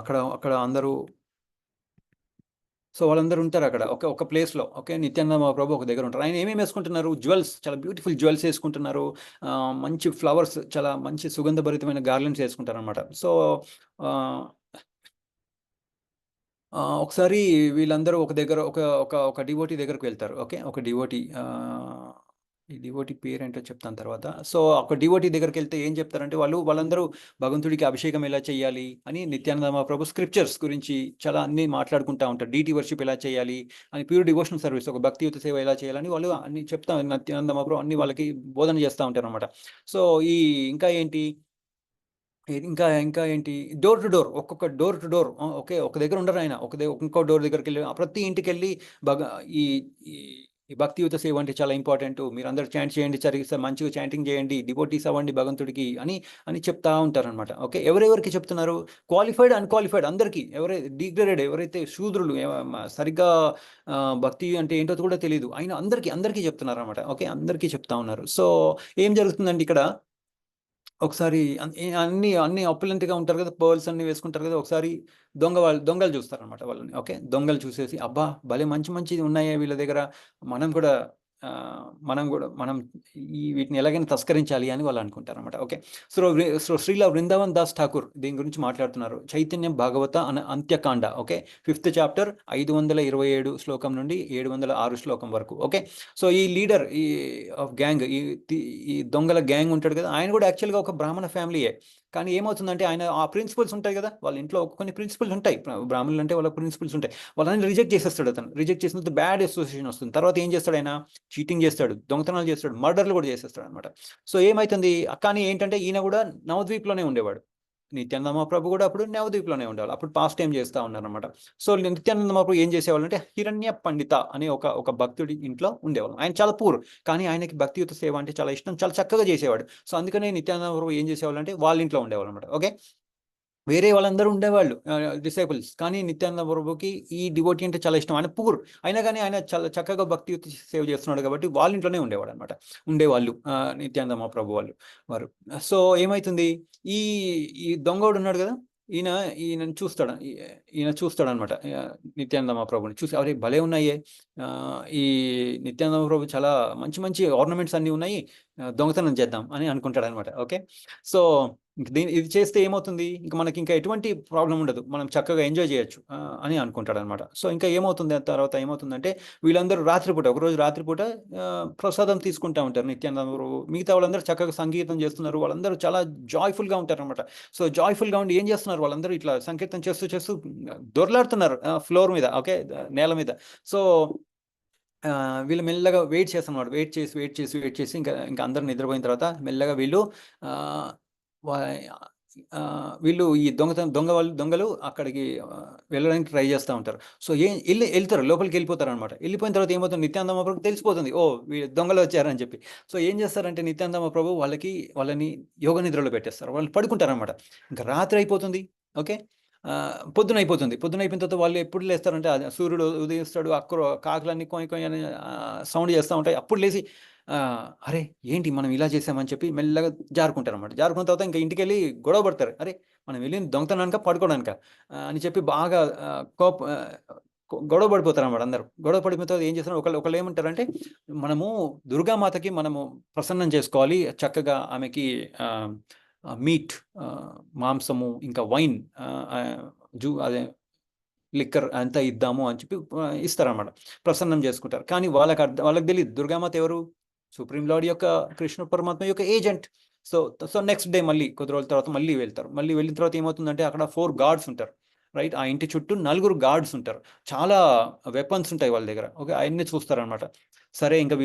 అక్కడ అక్కడ అందరూ, సో వాళ్ళందరూ ఉంటారు అక్కడ ఒక ప్లేస్లో. ఓకే, నిత్యానంద మహాప్రభు ఒక దగ్గర ఉంటారు. ఆయన ఏమేమి వేసుకుంటున్నారు? జ్యువెల్స్, చాలా బ్యూటిఫుల్ జ్యువెల్స్ వేసుకుంటున్నారు. మంచి ఫ్లవర్స్, చాలా మంచి సుగంధభరితమైన గార్లెండ్స్ వేసుకుంటారు అనమాట. సో ఒకసారి వీళ్ళందరూ ఒక దగ్గర ఒక ఒక ఒక డివోటీ దగ్గరకు వెళ్తారు. ఓకే, ఒక డివోటీ, ఈ డివోటీ పేరేంటో చెప్తాను తర్వాత. సో ఒక డివోటీ దగ్గరికి వెళ్తే ఏం చెప్తారంటే వాళ్ళందరూ భగవంతుడికి అభిషేకం ఎలా చేయాలి అని నిత్యానంద మహాప్రభు స్క్రిప్చర్స్ గురించి చాలా అన్ని మాట్లాడుకుంటూ ఉంటారు. డీటీ వర్షిప్ ఎలా చేయాలి అని, ప్యూర్ డివోషనల్ సర్వీస్, ఒక భక్తియుత సేవ ఎలా చేయాలని వాళ్ళు అన్ని చెప్తా, నిత్యానంద మహాప్రభు అన్ని వాళ్ళకి బోధన చేస్తూ ఉంటారు అనమాట. సో ఇంకా ఏంటి, ఇంకా ఇంకా ఏంటి, డోర్ టు డోర్, ఒక్కొక్క డోర్ టు డోర్. ఓకే, ఒక దగ్గర ఉండరు ఆయన, ఇంకో డోర్ దగ్గరికి వెళ్ళి ప్రతి ఇంటికి వెళ్ళి ఈ ఈ భక్తియుత సేవ అంటే చాలా ఇంపార్టెంట్, మీరు అందరూ చాంట్ చేయండి, మంచిగా చాంటింగ్ చేయండి, డివోటీస్ అవ్వండి భగవంతుడికి అని అని చెప్తా ఉంటారనమాట. ఓకే, ఎవరెవరికి చెప్తున్నారు? క్వాలిఫైడ్, అన్క్వాలిఫైడ్ అందరికీ, ఎవరైతే డిగ్రేడెడ్, ఎవరైతే శూద్రులు, సరిగ్గా భక్తి అంటే ఏంటో కూడా తెలియదు, అయినా అందరికీ చెప్తున్నారు అనమాట. ఓకే, అందరికీ చెప్తా ఉన్నారు. సో ఏం జరుగుతుందండి ఇక్కడ, ఒకసారి అన్ని అప్పులంటిగా ఉంటారు కదా, పర్ల్స్ అన్ని వేసుకుంటారు కదా. ఒకసారి దొంగలు చూస్తారనమాట వాళ్ళని. ఓకే, దొంగలు చూసేసి, అబ్బా భలే మంచి ఉన్నాయే వీళ్ళ దగ్గర, మనం వీటిని ఎలాగైనా తస్కరించాలి అని వాళ్ళు అనుకుంటారనమాట. ఓకే, సో శ్రీల వృందావన్ దాస్ ఠాకూర్ దీని గురించి మాట్లాడుతున్నారు. చైతన్యం భాగవత అంత్యకాండ. ఓకే, 5th chapter 527 శ్లోకం నుండి 706 శ్లోకం వరకు. ఓకే, సో ఈ లీడర్ ఆఫ్ గ్యాంగ్, ఈ దొంగల గ్యాంగ్ ఉంటాడు కదా, ఆయన కూడా యాక్చువల్గా ఒక బ్రాహ్మణ ఫ్యామిలీయే. కానీ ఏమవుతుందంటే ఆయన ఆ ప్రిన్సిపల్స్ ఉంటాయి కదా, వాళ్ళ ఇంట్లో కొన్ని ప్రిన్సిపల్స్ ఉంటాయి, బ్రాహ్మణులు అంటే వాళ్ళ ప్రిన్సిపల్స్ ఉంటాయి, వాళ్ళని రిజెక్ట్ చేసేస్తాడు. అతను రిజెక్ట్ చేసిన బ్యాడ్ అసోసియేషన్ వస్తుంది. తర్వాత ఏం చేస్తాడు ఆయన? చీటింగ్ చేస్తాడు, దొంగతనాలు చేస్తాడు, మర్డర్లు కూడా చేసేస్తాడు అనమాట. సో ఏమవుతుంది, కానీ ఏంటంటే ఈయన కూడా నవద్వీప్లోనే ఉండేవాడు. నిత్యానంద మహాప్రభు కూడా అప్పుడు నవద్వీప్లోనే ఉండేవాళ్ళు, అప్పుడు పాస్ టైం చేస్తూ ఉన్నారనమాట. సో నిత్యానంద మహాప్రభు ఏం చేసేవాళ్ళు అంటే, హిరణ్య పండిత అనే ఒక భక్తుడి ఇంట్లో ఉండేవాళ్ళు. ఆయన చాలా పూర్, కానీ ఆయనకి భక్తియుత సేవ అంటే చాలా ఇష్టం, చాలా చక్కగా చేసేవాడు. సో అందుకనే నిత్యానంద మహాప్రభు ఏం చేసేవాళ్ళు అంటే, వాళ్ళ ఇంట్లో ఉండేవాళ్ళు అనమాట. ఓకే, వేరే వాళ్ళందరూ ఉండేవాళ్ళు డిసైపుల్స్, కానీ నిత్యానంద ప్రభుకి ఈ డివోటీ అంటే చాలా ఇష్టం. ఆయన పూర్ అయినా కానీ ఆయన చాలా చక్కగా భక్తియుత సేవ చేస్తున్నాడు కాబట్టి వాళ్ళ ఇంట్లోనే ఉండేవాళ్ళు నిత్యానంద మహాప్రభు వారు. సో ఏమవుతుంది, ఈ ఈ దొంగోడు ఉన్నాడు కదా, ఈయన చూస్తాడు అనమాట. నిత్యానంద మహాప్రభుని చూసి, అరే భలే ఉన్నాయే, ఈ నిత్యానంద మహాప్రభు చాలా మంచి ఆర్నమెంట్స్ అన్నీ ఉన్నాయి, దొంగతనం చేద్దాం అని అనుకుంటాడు అనమాట. ఓకే, సో ఇది చేస్తే ఏమవుతుంది, మనకి ఇంకా ఎటువంటి ప్రాబ్లం ఉండదు, మనం చక్కగా ఎంజాయ్ చేయొచ్చు అని అనుకుంటాడు అనమాట. సో ఇంకా ఏమవుతుంది, తర్వాత ఏమవుతుందంటే, వీళ్ళందరూ ఒకరోజు రాత్రిపూట ప్రసాదం తీసుకుంటా ఉంటారు. నిత్యానంద మిగతా వాళ్ళందరూ చక్కగా సంగీతం చేస్తున్నారు, వాళ్ళందరూ చాలా జాయ్ఫుల్గా ఉంటారు అనమాట. సో జాయ్ఫుల్గా ఉండి ఏం చేస్తున్నారు, వాళ్ళందరూ ఇట్లా సంకీర్తన చేస్తూ దొర్లాడుతున్నారు ఫ్లోర్ మీద, ఓకే, నేల మీద. సో వీళ్ళు మెల్లగా వెయిట్ చేస్తున్నారు, వెయిట్ చేసి ఇంకా అందరూ నిద్రపోయిన తర్వాత మెల్లగా వీళ్ళు ఈ దొంగలు అక్కడికి వెళ్ళడానికి ట్రై చేస్తూ ఉంటారు. సో వెళ్తారు, లోపలికి వెళ్ళిపోతారు అనమాట. వెళ్ళిపోయిన తర్వాత ఏమవుతుంది, నిత్యానంద మహాప్రభుకి తెలిసిపోతుంది, దొంగలు వచ్చారని చెప్పి. సో ఏం చేస్తారంటే నిత్యానంద మహాప్రభు వాళ్ళని యోగ నిద్రలో పెట్టేస్తారు, వాళ్ళు పడుకుంటారు అనమాట. ఇంకా రాత్రి అయిపోతుంది. ఓకే, పొద్దున అయిపోయిన తర్వాత వాళ్ళు ఎప్పుడు లేస్తారంటే, సూర్యుడు ఉదయిస్తాడు, కాకులన్నీ కొయ్యి అని సౌండ్ చేస్తూ ఉంటాయి. అప్పుడు లేచి, అరే ఏంటి మనం ఇలా చేసామని చెప్పి మెల్లగా జారుకుంటారు అనమాట. జారుకున్న తర్వాత ఇంకా ఇంటికి వెళ్ళి గొడవ పడతారు, అరే మనం వెళ్ళి దొంగతనానిక పడుకోవడానిక అని చెప్పి బాగా గొడవ పడిపోతారు అనమాట. అందరూ గొడవ పడిపోయిన తర్వాత ఏం చేస్తారు, ఒకళ్ళు ఏమంటారంటే, మనము దుర్గామాతకి మనము ప్రసన్నం చేసుకోవాలి, చక్కగా ఆమెకి మీట్, మాంసము, ఇంకా వైన్, అదే లిక్కర్ అంతా ఇద్దాము అని చెప్పి ఇస్తారనమాట, ప్రసన్నం చేసుకుంటారు. కానీ వాళ్ళకి తెలియదు దుర్గామాత ఎవరు, సుప్రీం లార్డ్ యొక్క, కృష్ణ పరమాత్మ యొక్క ఏజెంట్. సో నెక్స్ట్ డే మళ్ళీ కొద్ది రోజుల తర్వాత మళ్ళీ వెళ్తారు. మళ్ళీ వెళ్ళిన తర్వాత ఏమవుతుందంటే, అక్కడ 4 గాడ్స్ ఉంటారు. రైట్. ఆ ఇంటి చుట్టూ 4 గార్డ్స్ ఉంటారు. చాలా వెపన్స్ ఉంటాయి వాళ్ళ దగ్గర. ఓకే. అయన్నీ చూస్తారనమాట. సరే ఇంకా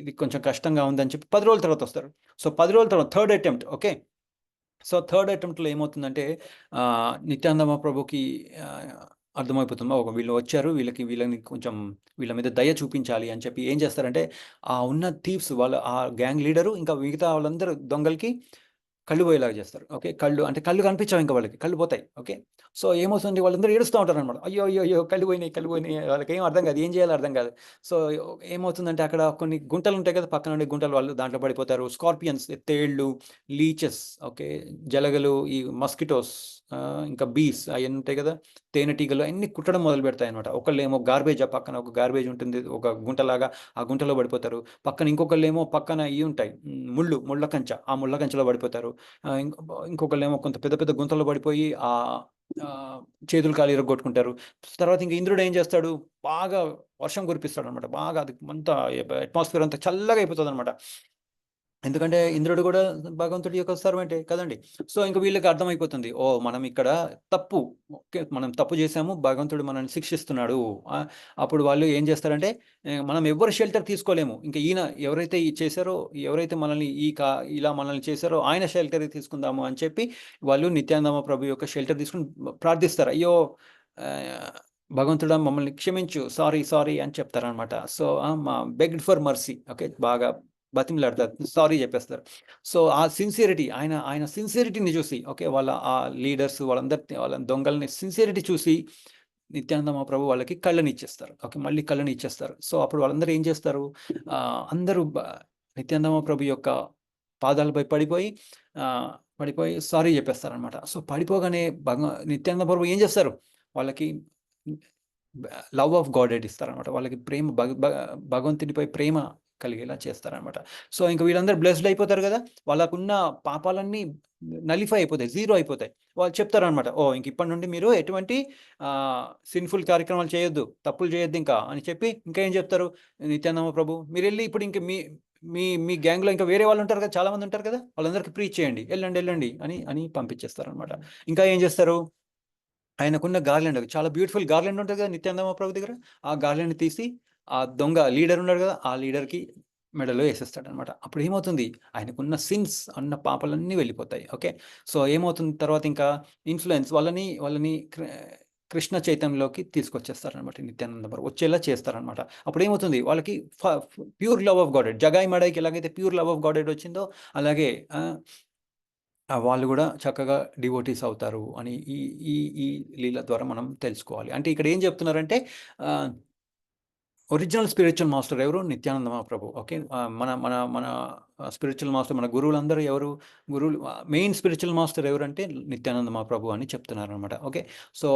ఇది కొంచెం కష్టంగా ఉందని చెప్పి 10 రోజుల తర్వాత వస్తారు. సో 10 రోజుల తర్వాత third attempt. Okay. So third అటెంప్ట్‌లో ఏమవుతుందంటే నిత్యానంద ప్రభుకి అర్థమైపోతుంది. వీళ్ళు వచ్చారు, వీళ్ళని కొంచెం వీళ్ళ మీద దయ చూపించాలి అని చెప్పి ఏం చేస్తారంటే, ఆ ఉన్న థీవ్స్ ఆ గ్యాంగ్ లీడరు ఇంకా మిగతా వాళ్ళందరూ దొంగలకి కళ్ళు పోయేలాగా చేస్తారు. ఓకే. కళ్ళు కనిపించవు ఇంకా వాళ్ళకి. కళ్ళు పోతాయి. ఓకే. సో ఏమవుతుంది, వాళ్ళందరూ ఏడుస్తూ ఉంటారనమాట. అయ్యో! అయ్యో! అయ్యో! కళ్ళు పోయినాయి. వాళ్ళకేం అర్థం కాదు. ఏం చేయాలో అర్థం కాదు. సో ఏమవుతుందంటే అక్కడ కొన్ని గుంటలు ఉంటాయి కదా! పక్కన ఉండే గుంటలు, వాళ్ళు దాంట్లో పడిపోతారు. స్కార్పియన్స్, తేళ్ళు, లీచెస్, ఓకే, జలగలు, ఈ మస్కిటోస్, ఇంకా బీస్ అయన్నీ ఉంటాయి కదా! తేనెటీగలు అన్నీ కుట్టడం మొదలుపెడతాయనమాట. ఒకళ్ళేమో గార్బేజ్, ఆ పక్కన ఒక గార్బేజ్ ఉంటుంది. ఒక గుంటలాగా, ఆ గుంటలో పడిపోతారు. పక్కన ఇంకొకళ్ళేమో పక్కన ఇవి ఉంటాయి, ముళ్ళ కంచె, ఆ ముళ్ళ కంచెలో పడిపోతారు. ఇంకొకళ్ళేమో కొంత పెద్ద పెద్ద గుంతల్లో పడిపోయి చేతులు కాళ్ళు ఇరగ్గొట్టుకుంటారు. తర్వాత ఇంక ఇంద్రుడు ఏం చేస్తాడు, బాగా వర్షం కురిపిస్తాడనమాట. బాగా అది అంతా అట్మాస్ఫియర్ అంతా చల్లగా అయిపోతుందనమాట. ఎందుకంటే ఇంద్రుడు కూడా భగవంతుడి యొక్క సర్వెంటే కదండి. సో ఇంక వీళ్ళకి అర్థమైపోతుంది, మనం ఇక్కడ మనం తప్పు చేశాము, భగవంతుడు మనల్ని శిక్షిస్తున్నాడు. అప్పుడు వాళ్ళు ఏం చేస్తారంటే, మనం ఎవ్వరు షెల్టర్ తీసుకోలేము, ఇంకా ఈయన ఎవరైతే చేశారో, ఎవరైతే మనల్ని ఇలా మనల్ని చేశారో ఆయన షెల్టర్ తీసుకుందాము అని చెప్పి వాళ్ళు నిత్యానంద ప్రభు యొక్క షెల్టర్ తీసుకుని ప్రార్థిస్తారు. అయ్యో భగవంతుడా మమ్మల్ని క్షమించు, సారీ అని చెప్తారనమాట. సో మా బెగ్డ్ ఫర్ మర్సీ. ఓకే. బాగా బతిమలాడతారు, సారీ చెప్పేస్తారు. సో ఆ సిన్సియరిటీ, ఆయన సిన్సియరిటీని చూసి, ఓకే, ఆ లీడర్స్ వాళ్ళ దొంగల్ని సిన్సియరిటీ చూసి నిత్యానంద ప్రభు వాళ్ళకి కళ్ళని ఇచ్చేస్తారు. ఓకే. మళ్ళీ కళ్ళని ఇచ్చేస్తారు. సో అప్పుడు వాళ్ళందరూ ఏం చేస్తారు, అందరూ నిత్యానంద ప్రభు యొక్క పాదాలపై పడిపోయి సారీ చెప్పేస్తారనమాట. సో పడిపోగానే నిత్యానంద ప్రభు ఏం చేస్తారు, వాళ్ళకి లవ్ ఆఫ్ గాడెడ్ ఇస్తారనమాట. వాళ్ళకి ప్రేమ, భగవంతునిపై ప్రేమ కలిగేలా చేస్తారనమాట. సో ఇంక వీళ్ళందరూ బ్లెస్డ్ అయిపోతారు కదా! వాళ్ళకున్న పాపాలన్నీ నలిఫై అయిపోతాయి, జీరో అయిపోతాయి. వాళ్ళు చెప్తారనమాట, ఇంక ఇప్పటి నుండి మీరు ఎటువంటి సిన్ఫుల్ కార్యక్రమాలు చేయొద్దు, తప్పులు చేయొద్దు ఇంకా అని చెప్పి, ఇంకా ఏం చెప్తారు నిత్యానంద ప్రభు, మీరు వెళ్ళి ఇప్పుడు ఇంక మీ గ్యాంగ్లో ఇంకా వేరే వాళ్ళు ఉంటారు కదా, చాలా మంది ఉంటారు కదా, వాళ్ళందరికీ ప్రీచ్ చేయండి, వెళ్ళండి అని పంపించేస్తారనమాట. ఇంకా ఏం చేస్తారు, ఆయనకున్న గార్లెండ్, చాలా బ్యూటిఫుల్ గార్లెండ్ ఉంటుంది కదా నిత్యానంద ప్రభు దగ్గర, ఆ గార్లెండ్ తీసి ఆ దొంగ లీడర్ ఉన్నాడు కదా, ఆ లీడర్కి మెడలో వేసేస్తాడనమాట. అప్పుడు ఏమవుతుంది, ఆయనకున్న సిన్స్ అన్న పాపాలన్నీ వెళ్ళిపోతాయి. ఓకే. సో ఏమవుతుంది తర్వాత, ఇంకా ఇన్ఫ్లుయెన్స్ వాళ్ళని కృష్ణ చైతన్యంలోకి తీసుకొచ్చేస్తారనమాట. నిత్యానంద ప్రభు వచ్చేలా చేస్తారనమాట. అప్పుడు ఏమవుతుంది, వాళ్ళకి ప్యూర్ లవ్ ఆఫ్ గాడెడ్, జగాయి మడాయికి ఎలాగైతే ప్యూర్ లవ్ ఆఫ్ గాడెడ్ వచ్చిందో, అలాగే వాళ్ళు కూడా చక్కగా డివోటీస్ అవుతారు అని ఈ లీల ద్వారా మనం తెలుసుకోవాలి. అంటే ఇక్కడ ఏం చెప్తున్నారంటే, ఒరిజినల్ స్పిరిచువల్ మాస్టర్ ఎవరు, నిత్యానంద మహాప్రభు. ఓకే. మన మన మన స్పిరిచువల్ మాస్టర్, మన గురువులందరూ ఎవరు, మెయిన్ స్పిరిచువల్ మాస్టర్ ఎవరంటే నిత్యానంద మహాప్రభు అని చెప్తున్నారనమాట. ఓకే. సో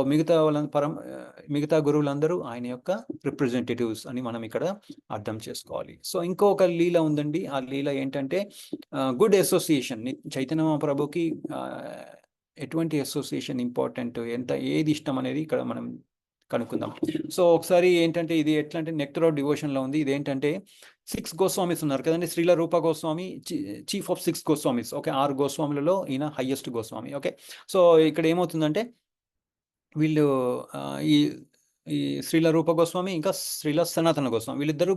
మిగతా గురువులందరూ ఆయన యొక్క రిప్రజెంటేటివ్స్ అని మనం ఇక్కడ అర్థం చేసుకోవాలి. సో ఇంకొక లీల ఉందండి. ఆ లీల ఏంటంటే గుడ్ అసోసియేషన్. చైతన్య మహాప్రభుకి ఎటువంటి అసోసియేషన్ ఇంపార్టెంట్, ఏది ఇష్టం అనేది ఇక్కడ మనం కనుక్కుందాం. సో ఒకసారి ఏంటంటే, ఇది ఎట్లా అంటే నెక్టర్ ఆఫ్ డివోషన్లో ఉంది. ఇదేంటంటే 6 గోస్వామిస్ ఉన్నారు కదండి. శ్రీల రూప Goswami chief of 6 Goswamis. Okay. 6 గోస్వాములలో ఈయన హైయెస్ట్ గోస్వామి. ఓకే. సో ఇక్కడ ఏమవుతుందంటే, వీళ్ళు ఈ శ్రీల రూప గోస్వామి ఇంకా శ్రీల సనాతన గోస్వామి, వీళ్ళిద్దరు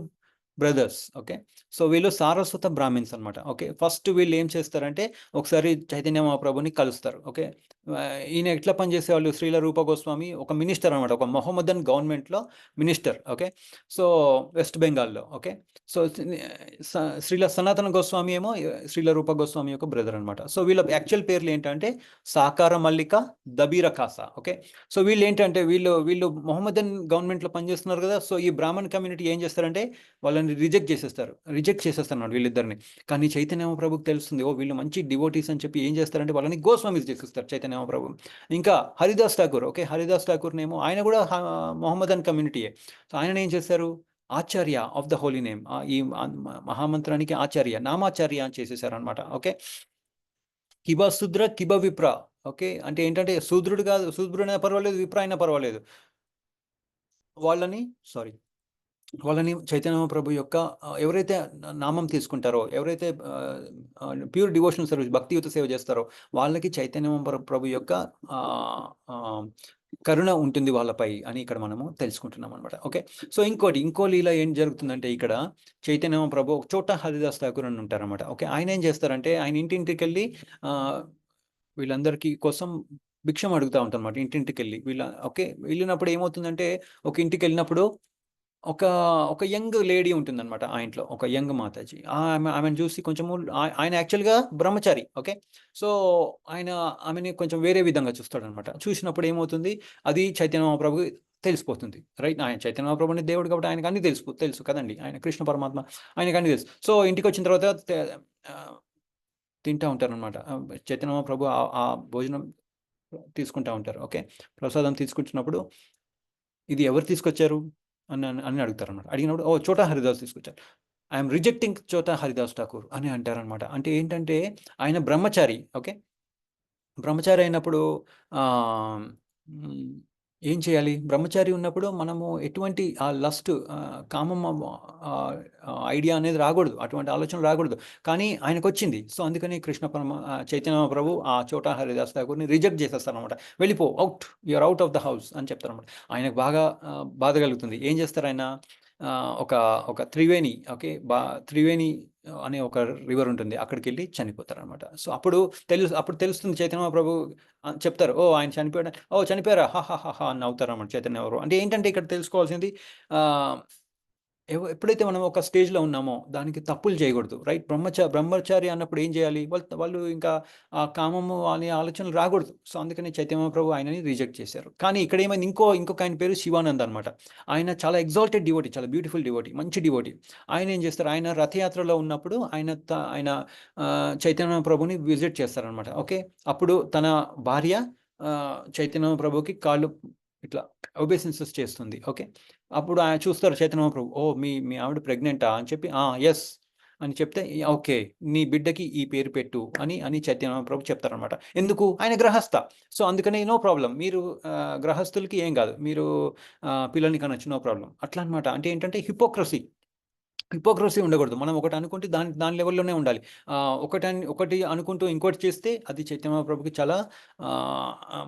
బ్రదర్స్. ఓకే. సో వీళ్ళు సారస్వత బ్రాహ్మిన్స్ అనమాట. ఓకే. ఫస్ట్ వీళ్ళు ఏం చేస్తారంటే, ఒకసారి చైతన్య మహాప్రభుని కలుస్తారు. ఓకే. ఈయన ఎట్లా పనిచేసేవాళ్ళు, శ్రీల రూప గోస్వామి ఒక మినిస్టర్ అనమాట, ఒక మొహమ్మదన్ గవర్నమెంట్లో మినిస్టర్. ఓకే. సో వెస్ట్ బెంగాల్లో. ఓకే. సో శ్రీల సనాతన గోస్వామి ఏమో శ్రీల రూప గోస్వామి యొక్క బ్రదర్ అనమాట. సో వీళ్ళ యాక్చువల్ పేర్లు ఏంటంటే సాకార మల్లిక, దబీర ఖాసా. ఓకే. సో వీళ్ళు ఏంటంటే, వీళ్ళు మొహమ్మదన్ గవర్నమెంట్లో పనిచేస్తున్నారు కదా. సో ఈ బ్రాహ్మణ్ కమ్యూనిటీ ఏం చేస్తారంటే, వాళ్ళని రిజెక్ట్ చేసేస్తారు అన్నమాట వీళ్ళిద్దరిని. కానీ చైతన్య ప్రభుకి తెలుస్తుంది, వీళ్ళు మంచి డివోటీస్ అని చెప్పి ఏం చేస్తారంటే, వాళ్ళని గోస్వామిస్ చేసేస్తారు చైతన్య ప్రభు. ఇంకా హరిదాస్ ఠాకూర్. ఓకే. హరిదాస్ ఠాకూర్నేమో ఆయన కూడా మొహమ్మదన్ కమ్యూనిటీయే. సో ఆయన ఏం చేశారు, ఆచార్య ఆఫ్ ద హోలీ నేమ్, ఈ మహామంత్రానికి ఆచార్య, నామాచార్య అని చేసేసారనమాట. ఓకే. కిబ శూద్ర కిబ విప్ర. ఓకే. అంటే ఏంటంటే, శూద్రుడు కాదు, శూద్రుడైనా పర్వాలేదు, విప్ర అయినా పర్వాలేదు, వాళ్ళని వాళ్ళని చైతన్య ప్రభు యొక్క ఎవరైతే నామం తీసుకుంటారో, ఎవరైతే ప్యూర్ డివోషనల్ సర్వీస్ భక్తియుత సేవ చేస్తారో వాళ్ళకి చైతన్య ప్రభు యొక్క కరుణ ఉంటుంది వాళ్ళపై అని ఇక్కడ మనము తెలుసుకుంటున్నాం అనమాట. ఓకే, సో ఇంకో లీల ఏం జరుగుతుందంటే ఇక్కడ చైతన్య ప్రభు ఒక చోట హరిదాస్ ఠాకూర్ అని ఉంటారన్నమాట. ఓకే, ఆయన ఏం చేస్తారంటే ఆయన ఇంటింటికి వెళ్ళి వీళ్ళందరికీ కోసం భిక్షం అడుగుతూ ఉంటారు అనమాట. ఇంటింటికి వెళ్ళి ఓకే, వెళ్ళినప్పుడు ఏమవుతుందంటే ఒక ఇంటికి వెళ్ళినప్పుడు ఒక యంగ్ లేడీ ఉంటుందన్నమాట ఆ ఇంట్లో, ఒక యంగ్ మాతాజీ. ఆమెను చూసి కొంచెము ఆయన యాక్చువల్గా బ్రహ్మచారి. ఓకే, సో ఆమెని కొంచెం వేరే విధంగా చూస్తాడనమాట. చూసినప్పుడు ఏమవుతుంది, అది చైతన్య మహాప్రభుకి తెలిసిపోతుంది. రైట్, ఆయన చైతన్య మహాప్రభు అనే దేవుడు కాబట్టి ఆయనకు అన్ని తెలుసు కదండి, ఆయన కృష్ణ పరమాత్మ, ఆయనకు అన్ని తెలుసు. సో ఇంటికి వచ్చిన తర్వాత తింటూ ఉంటారనమాట. చైతన్య మహాప్రభు ఆ భోజనం తీసుకుంటూ ఉంటారు. ఓకే, ప్రసాదం తీసుకుంటున్నప్పుడు ఇది ఎవరు తీసుకొచ్చారు అని అడుగుతారు అనమాట. అడిగినప్పుడు చోటా హరిదాస్ తీసుకొచ్చారు. ఐఎమ్ రిజెక్టింగ్ చోటా హరిదాస్ ఠాకూర్ అని అంటారనమాట. అంటే ఏంటంటే ఆయన బ్రహ్మచారి. ఓకే, బ్రహ్మచారి అయినప్పుడు ఏం చేయాలి? బ్రహ్మచారి ఉన్నప్పుడు మనము ఎటువంటి ఆ లస్ట్ కామం ఐడియా అనేది రాకూడదు, అటువంటి ఆలోచన రాకూడదు. కానీ ఆయనకు వచ్చింది. సో అందుకని చైతన్య ప్రభు ఆ చోటా హరిదాస్ ఠాకూర్ని రిజెక్ట్ చేసేస్తారనమాట. వెళ్ళిపో, out, you're out of the house అని చెప్తారనమాట. ఆయనకు బాగా బాధ కలుగుతుంది. ఏం చేస్తారు ఆయన, ఒక త్రివేణి, ఓకే, త్రివేణి అనే ఒక రివర్ ఉంటుంది, అక్కడికి వెళ్ళి చనిపోతారనమాట. సో అప్పుడు తెలుస్తుంది చైతన్య ప్రభు చెప్తారు, ఆయన చనిపోయాడు, చనిపోయారా, హా అని నవ్వుతారన్నమాట చైతన్య ప్రభు. అంటే ఏంటంటే ఇక్కడ తెలుసుకోవాల్సింది, ఎప్పుడైతే మనం ఒక స్టేజ్లో ఉన్నామో దానికి తప్పులు చేయకూడదు. రైట్, బ్రహ్మచారి అన్నప్పుడు ఏం చేయాలి, వాళ్ళు ఇంకా ఆ కామము అనే ఆలోచనలు రాకూడదు. సో అందుకని చైతన్య ప్రభు ఆయనని రిజెక్ట్ చేశారు. కానీ ఇక్కడ ఏమైంది, ఇంకొక ఆయన పేరు శివానంద్ అనమాట. ఆయన చాలా ఎగ్జాల్టెడ్ డివోటీ, చాలా బ్యూటిఫుల్ డివోటీ, మంచి డివోటీ. ఆయన ఏం చేస్తారు, ఆయన రథయాత్రలో ఉన్నప్పుడు ఆయన చైతన్య ప్రభుని విజిట్ చేస్తారనమాట. ఓకే, అప్పుడు తన భార్య చైతన్య ప్రభుకి కాళ్ళు ఇట్లా ఒబేసెన్సెస్ చేస్తుంది. ఓకే, అప్పుడు ఆయన చూస్తారు చైతన్య ప్రభు, మీ ఆవిడ ప్రెగ్నెంటా అని చెప్పి, ఎస్ అని చెప్తే, ఓకే, నీ బిడ్డకి ఈ పేరు పెట్టు అని చైతన్య ప్రభు చెప్తారనమాట. ఎందుకు, ఆయన గ్రహస్థ. సో అందుకని నో ప్రాబ్లం, మీరు గ్రహస్థులకి ఏం కాదు, మీరు పిల్లల్ని కనొచ్చు, నో ప్రాబ్లం, అట్లా అనమాట. అంటే ఏంటంటే హిపోక్రసీ ఉండకూడదు. మనం ఒకటి అనుకుంటే దాని లెవెల్లోనే ఉండాలి. ఒకటి అనుకుంటూ ఇంకోటి చేస్తే అది చైతన్య ప్రభుకి చాలా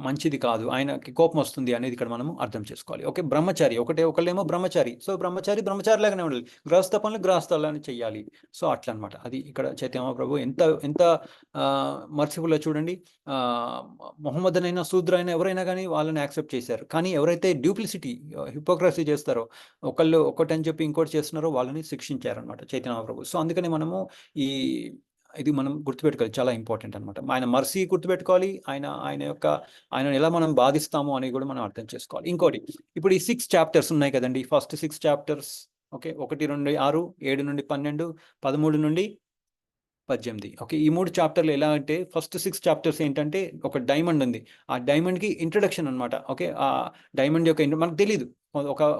మంచిది కాదు, ఆయనకి కోపం వస్తుంది అనేది ఇక్కడ మనము అర్థం చేసుకోవాలి. ఓకే, బ్రహ్మచారి ఒకళ్ళేమో బ్రహ్మచారి, సో బ్రహ్మచారి లాగానే ఉండాలి, గృహస్థ పనులు గృహస్థలానే చెయ్యాలి. సో అట్లా అనమాట. అది ఇక్కడ చైతన్య ప్రభు ఎంత మర్సిఫుల్ చూడండి. మొహమ్మద్ అయినా శూద్ర అయినా ఎవరైనా కానీ వాళ్ళని యాక్సెప్ట్ చేశారు. కానీ ఎవరైతే డ్యూప్లిసిటీ, హిపోక్రసీ చేస్తారో, ఒకటని చెప్పి ఇంకోటి చేస్తున్నారో వాళ్ళని శిక్షించారనమాట చైతన్య ప్రభు. సో అందుకని మనము ఇది మనం గుర్తుపెట్టుకోవాలి, చాలా ఇంపార్టెంట్ అనమాట. ఆయన మర్సీ గుర్తుపెట్టుకోవాలి, ఆయన ఎలా మనం బాధిస్తాము అనేది కూడా మనం అర్థం చేసుకోవాలి. ఇంకోటి, ఇప్పుడు ఈ 6 చాప్టర్స్ ఉన్నాయి కదండి, ఫస్ట్ 6 చాప్టర్స్. ఓకే, 1 నుండి 6, 7 నుండి 12, 13 నుండి 18. ఓకే, ఈ 3 చాప్టర్లు ఎలా అంటే, ఫస్ట్ 6 చాప్టర్స్ ఏంటంటే ఒక డైమండ్ ఉంది, ఆ డైమండ్కి ఇంట్రడక్షన్ అనమాట. ఓకే, ఆ డైమండ్ యొక్క మనకు తెలియదు,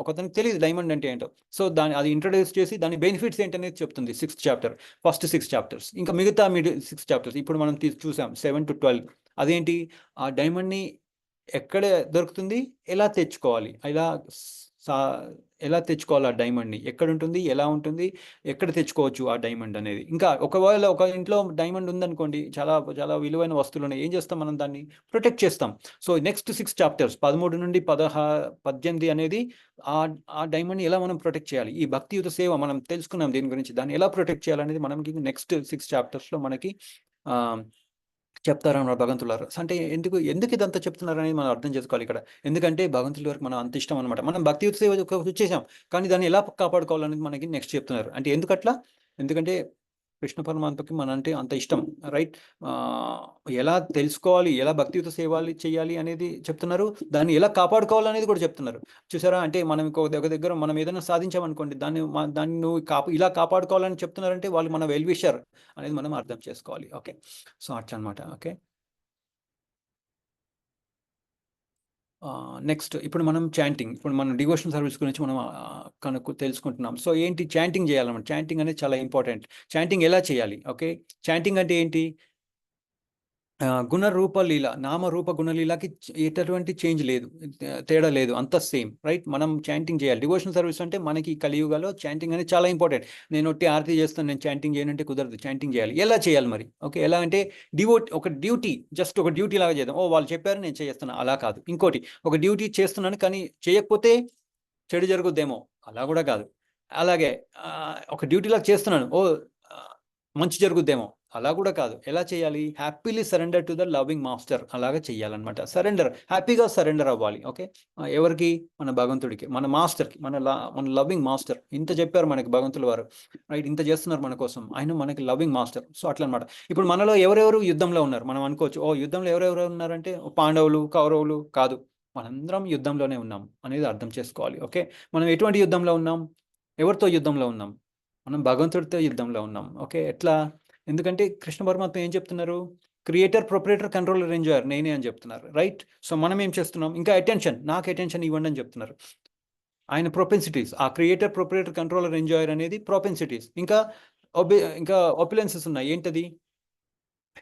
ఒకతనికి తెలియదు డైమండ్ అంటే ఏంటో. సో అది ఇంట్రడ్యూస్ చేసి దాని బెనిఫిట్స్ ఏంటనేది చెప్తుంది 6th చాప్టర్, ఫస్ట్ 6 చాప్టర్స్. ఇంకా మిగతా 6 చాప్టర్స్ ఇప్పుడు మనం చూసాం 7 to 12. అదేంటి, ఆ డైమండ్ని ఎక్కడ దొరుకుతుంది, ఎలా తెచ్చుకోవాలి, ఎలా తెచ్చుకోవాలి ఆ డైమండ్ని, ఎక్కడ ఉంటుంది, ఎలా ఉంటుంది, ఎక్కడ తెచ్చుకోవచ్చు ఆ డైమండ్ అనేది. ఇంకా ఒకవేళ ఒక ఇంట్లో డైమండ్ ఉందనుకోండి, చాలా చాలా విలువైన వస్తువులు ఉన్నాయి, ఏం చేస్తాం మనం, దాన్ని ప్రొటెక్ట్ చేస్తాం. సో నెక్స్ట్ 6 చాప్టర్స్ 13 నుండి 18 అనేది ఆ డైమండ్ని ఎలా మనం ప్రొటెక్ట్ చేయాలి, ఈ భక్తియుత సేవ మనం తెలుసుకున్నాం దీని గురించి, దాన్ని ఎలా ప్రొటెక్ట్ చేయాలనేది మనకి నెక్స్ట్ 6 చాప్టర్స్లో మనకి చెప్తారన్నమాట భగవంతుల వారు. అంటే ఎందుకు ఇదంతా చెప్తున్నారు అనేది మనం అర్థం చేసుకోవాలి ఇక్కడ. ఎందుకంటే భగవంతుల వారికి మనం అంత ఇష్టం అనమాట. మనం భక్తియుత సేవ వచ్చేసాం, కానీ దాన్ని ఎలా కాపాడుకోవాలనేది మనకి నెక్స్ట్ చెప్తున్నారు. అంటే ఎందుకట్లా, ఎందుకంటే కృష్ణ పరమాత్మకి మన అంటే అంత ఇష్టం. రైట్, ఎలా తెలుసుకోవాలి, ఎలా భక్తియుత సేవలు చేయాలి అనేది చెప్తున్నారు, దాన్ని ఎలా కాపాడుకోవాలనేది కూడా చెప్తున్నారు. చూసారా, అంటే మనం ఒక దగ్గర మనం ఏదైనా సాధించామనుకోండి, దాన్ని నువ్వు ఇలా కాపాడుకోవాలని చెప్తున్నారంటే వాళ్ళు మన వెల్ విషర్ అనేది మనం అర్థం చేసుకోవాలి. ఓకే, సో అట్లా అనమాట. ఓకే, నెక్స్ట్ ఇప్పుడు మనం చాంటింగ్, ఇప్పుడు మనం డివోషనల్ సర్వీస్ గురించి మనం తెలుసుకుంటున్నాం. సో ఏంటి, చాంటింగ్ చేయాలన్నమాట. చాంటింగ్ అనేది చాలా ఇంపార్టెంట్. చాంటింగ్ ఎలా చేయాలి, ఓకే, చాంటింగ్ అంటే ఏంటి, గుణ రూప లీల, నామ రూప గుణలీలకి ఎటువంటి చేంజ్ లేదు, తేడా లేదు, అంత సేమ్, రైట్. మనం చాంటింగ్ చేయాలి. డివోషనల్ సర్వీస్ అంటే మనకి కలియుగలో చాంటింగ్ అనేది చాలా ఇంపార్టెంట్. నేను ఒట్టి ఆరతి చేస్తాను, నేను చాంటింగ్ చేయనంటే కుదరదు. చాంటింగ్ చేయాలి. ఎలా చేయాలి మరి? ఓకే, ఎలా అంటే ఒక డ్యూటీ, జస్ట్ ఒక డ్యూటీ లాగా చేద్దాం. వాళ్ళు చెప్పారు నేను చేస్తున్నాను, అలా కాదు. ఇంకోటి, ఒక డ్యూటీ చేస్తున్నాను కానీ చేయకపోతే చెడు జరుగుద్దేమో, అలా కూడా కాదు. అలాగే ఒక డ్యూటీలాగా చేస్తున్నాను, మంచి జరుగుద్దేమో, అలా కూడా కాదు. ఎలా చేయాలి? Happily surrender to the loving master, అలాగా చేయాలన్నమాట. సరెండర్, హ్యాపీగా సరెండర్ అవ్వాలి. ఓకే, ఎవరికి? మన భగవంతుడికి, మన మాస్టర్కి, మన లవింగ్ మాస్టర్. ఇంత చెప్పారు మనకి భగవంతుల వారు, రైట్. ఇంత చేస్తున్నారు మన కోసం, ఆయన మనకి లవింగ్ మాస్టర్. సో అట్లా అనమాట. ఇప్పుడు మనలో ఎవరెవరు యుద్ధంలో ఉన్నారు? మనం అనుకోవచ్చు, యుద్ధంలో ఎవరెవరు ఉన్నారంటే పాండవులు, కౌరవులు కాదు. మనందరం యుద్ధంలోనే ఉన్నాం అనేది అర్థం చేసుకోవాలి. ఓకే, మనం ఎటువంటి యుద్ధంలో ఉన్నాం? ఎవరితో యుద్ధంలో ఉన్నాం? మనం భగవంతుడితో యుద్ధంలో ఉన్నాం. ఓకే, ఎట్లా? ఎందుకంటే కృష్ణ పరమాత్మ ఏం చెప్తున్నారు? క్రియేటర్, ప్రొపరేటర్, కంట్రోలర్, ఎంజాయర్ నేనే అని చెప్తున్నారు, రైట్. సో మనం ఏం చేస్తున్నాం? ఇంకా అటెన్షన్, నాకు అటెన్షన్ ఇవ్వండి అని చెప్తున్నారు. ఆయన ప్రొపెన్సిటీస్, ఆ క్రియేటర్, ప్రొపరేటర్, కంట్రోలర్, ఎంజాయర్ అనేది ప్రొపెన్సిటీస్. ఇంకా ఒపిలెన్సెస్ ఉన్నాయి. ఏంటది?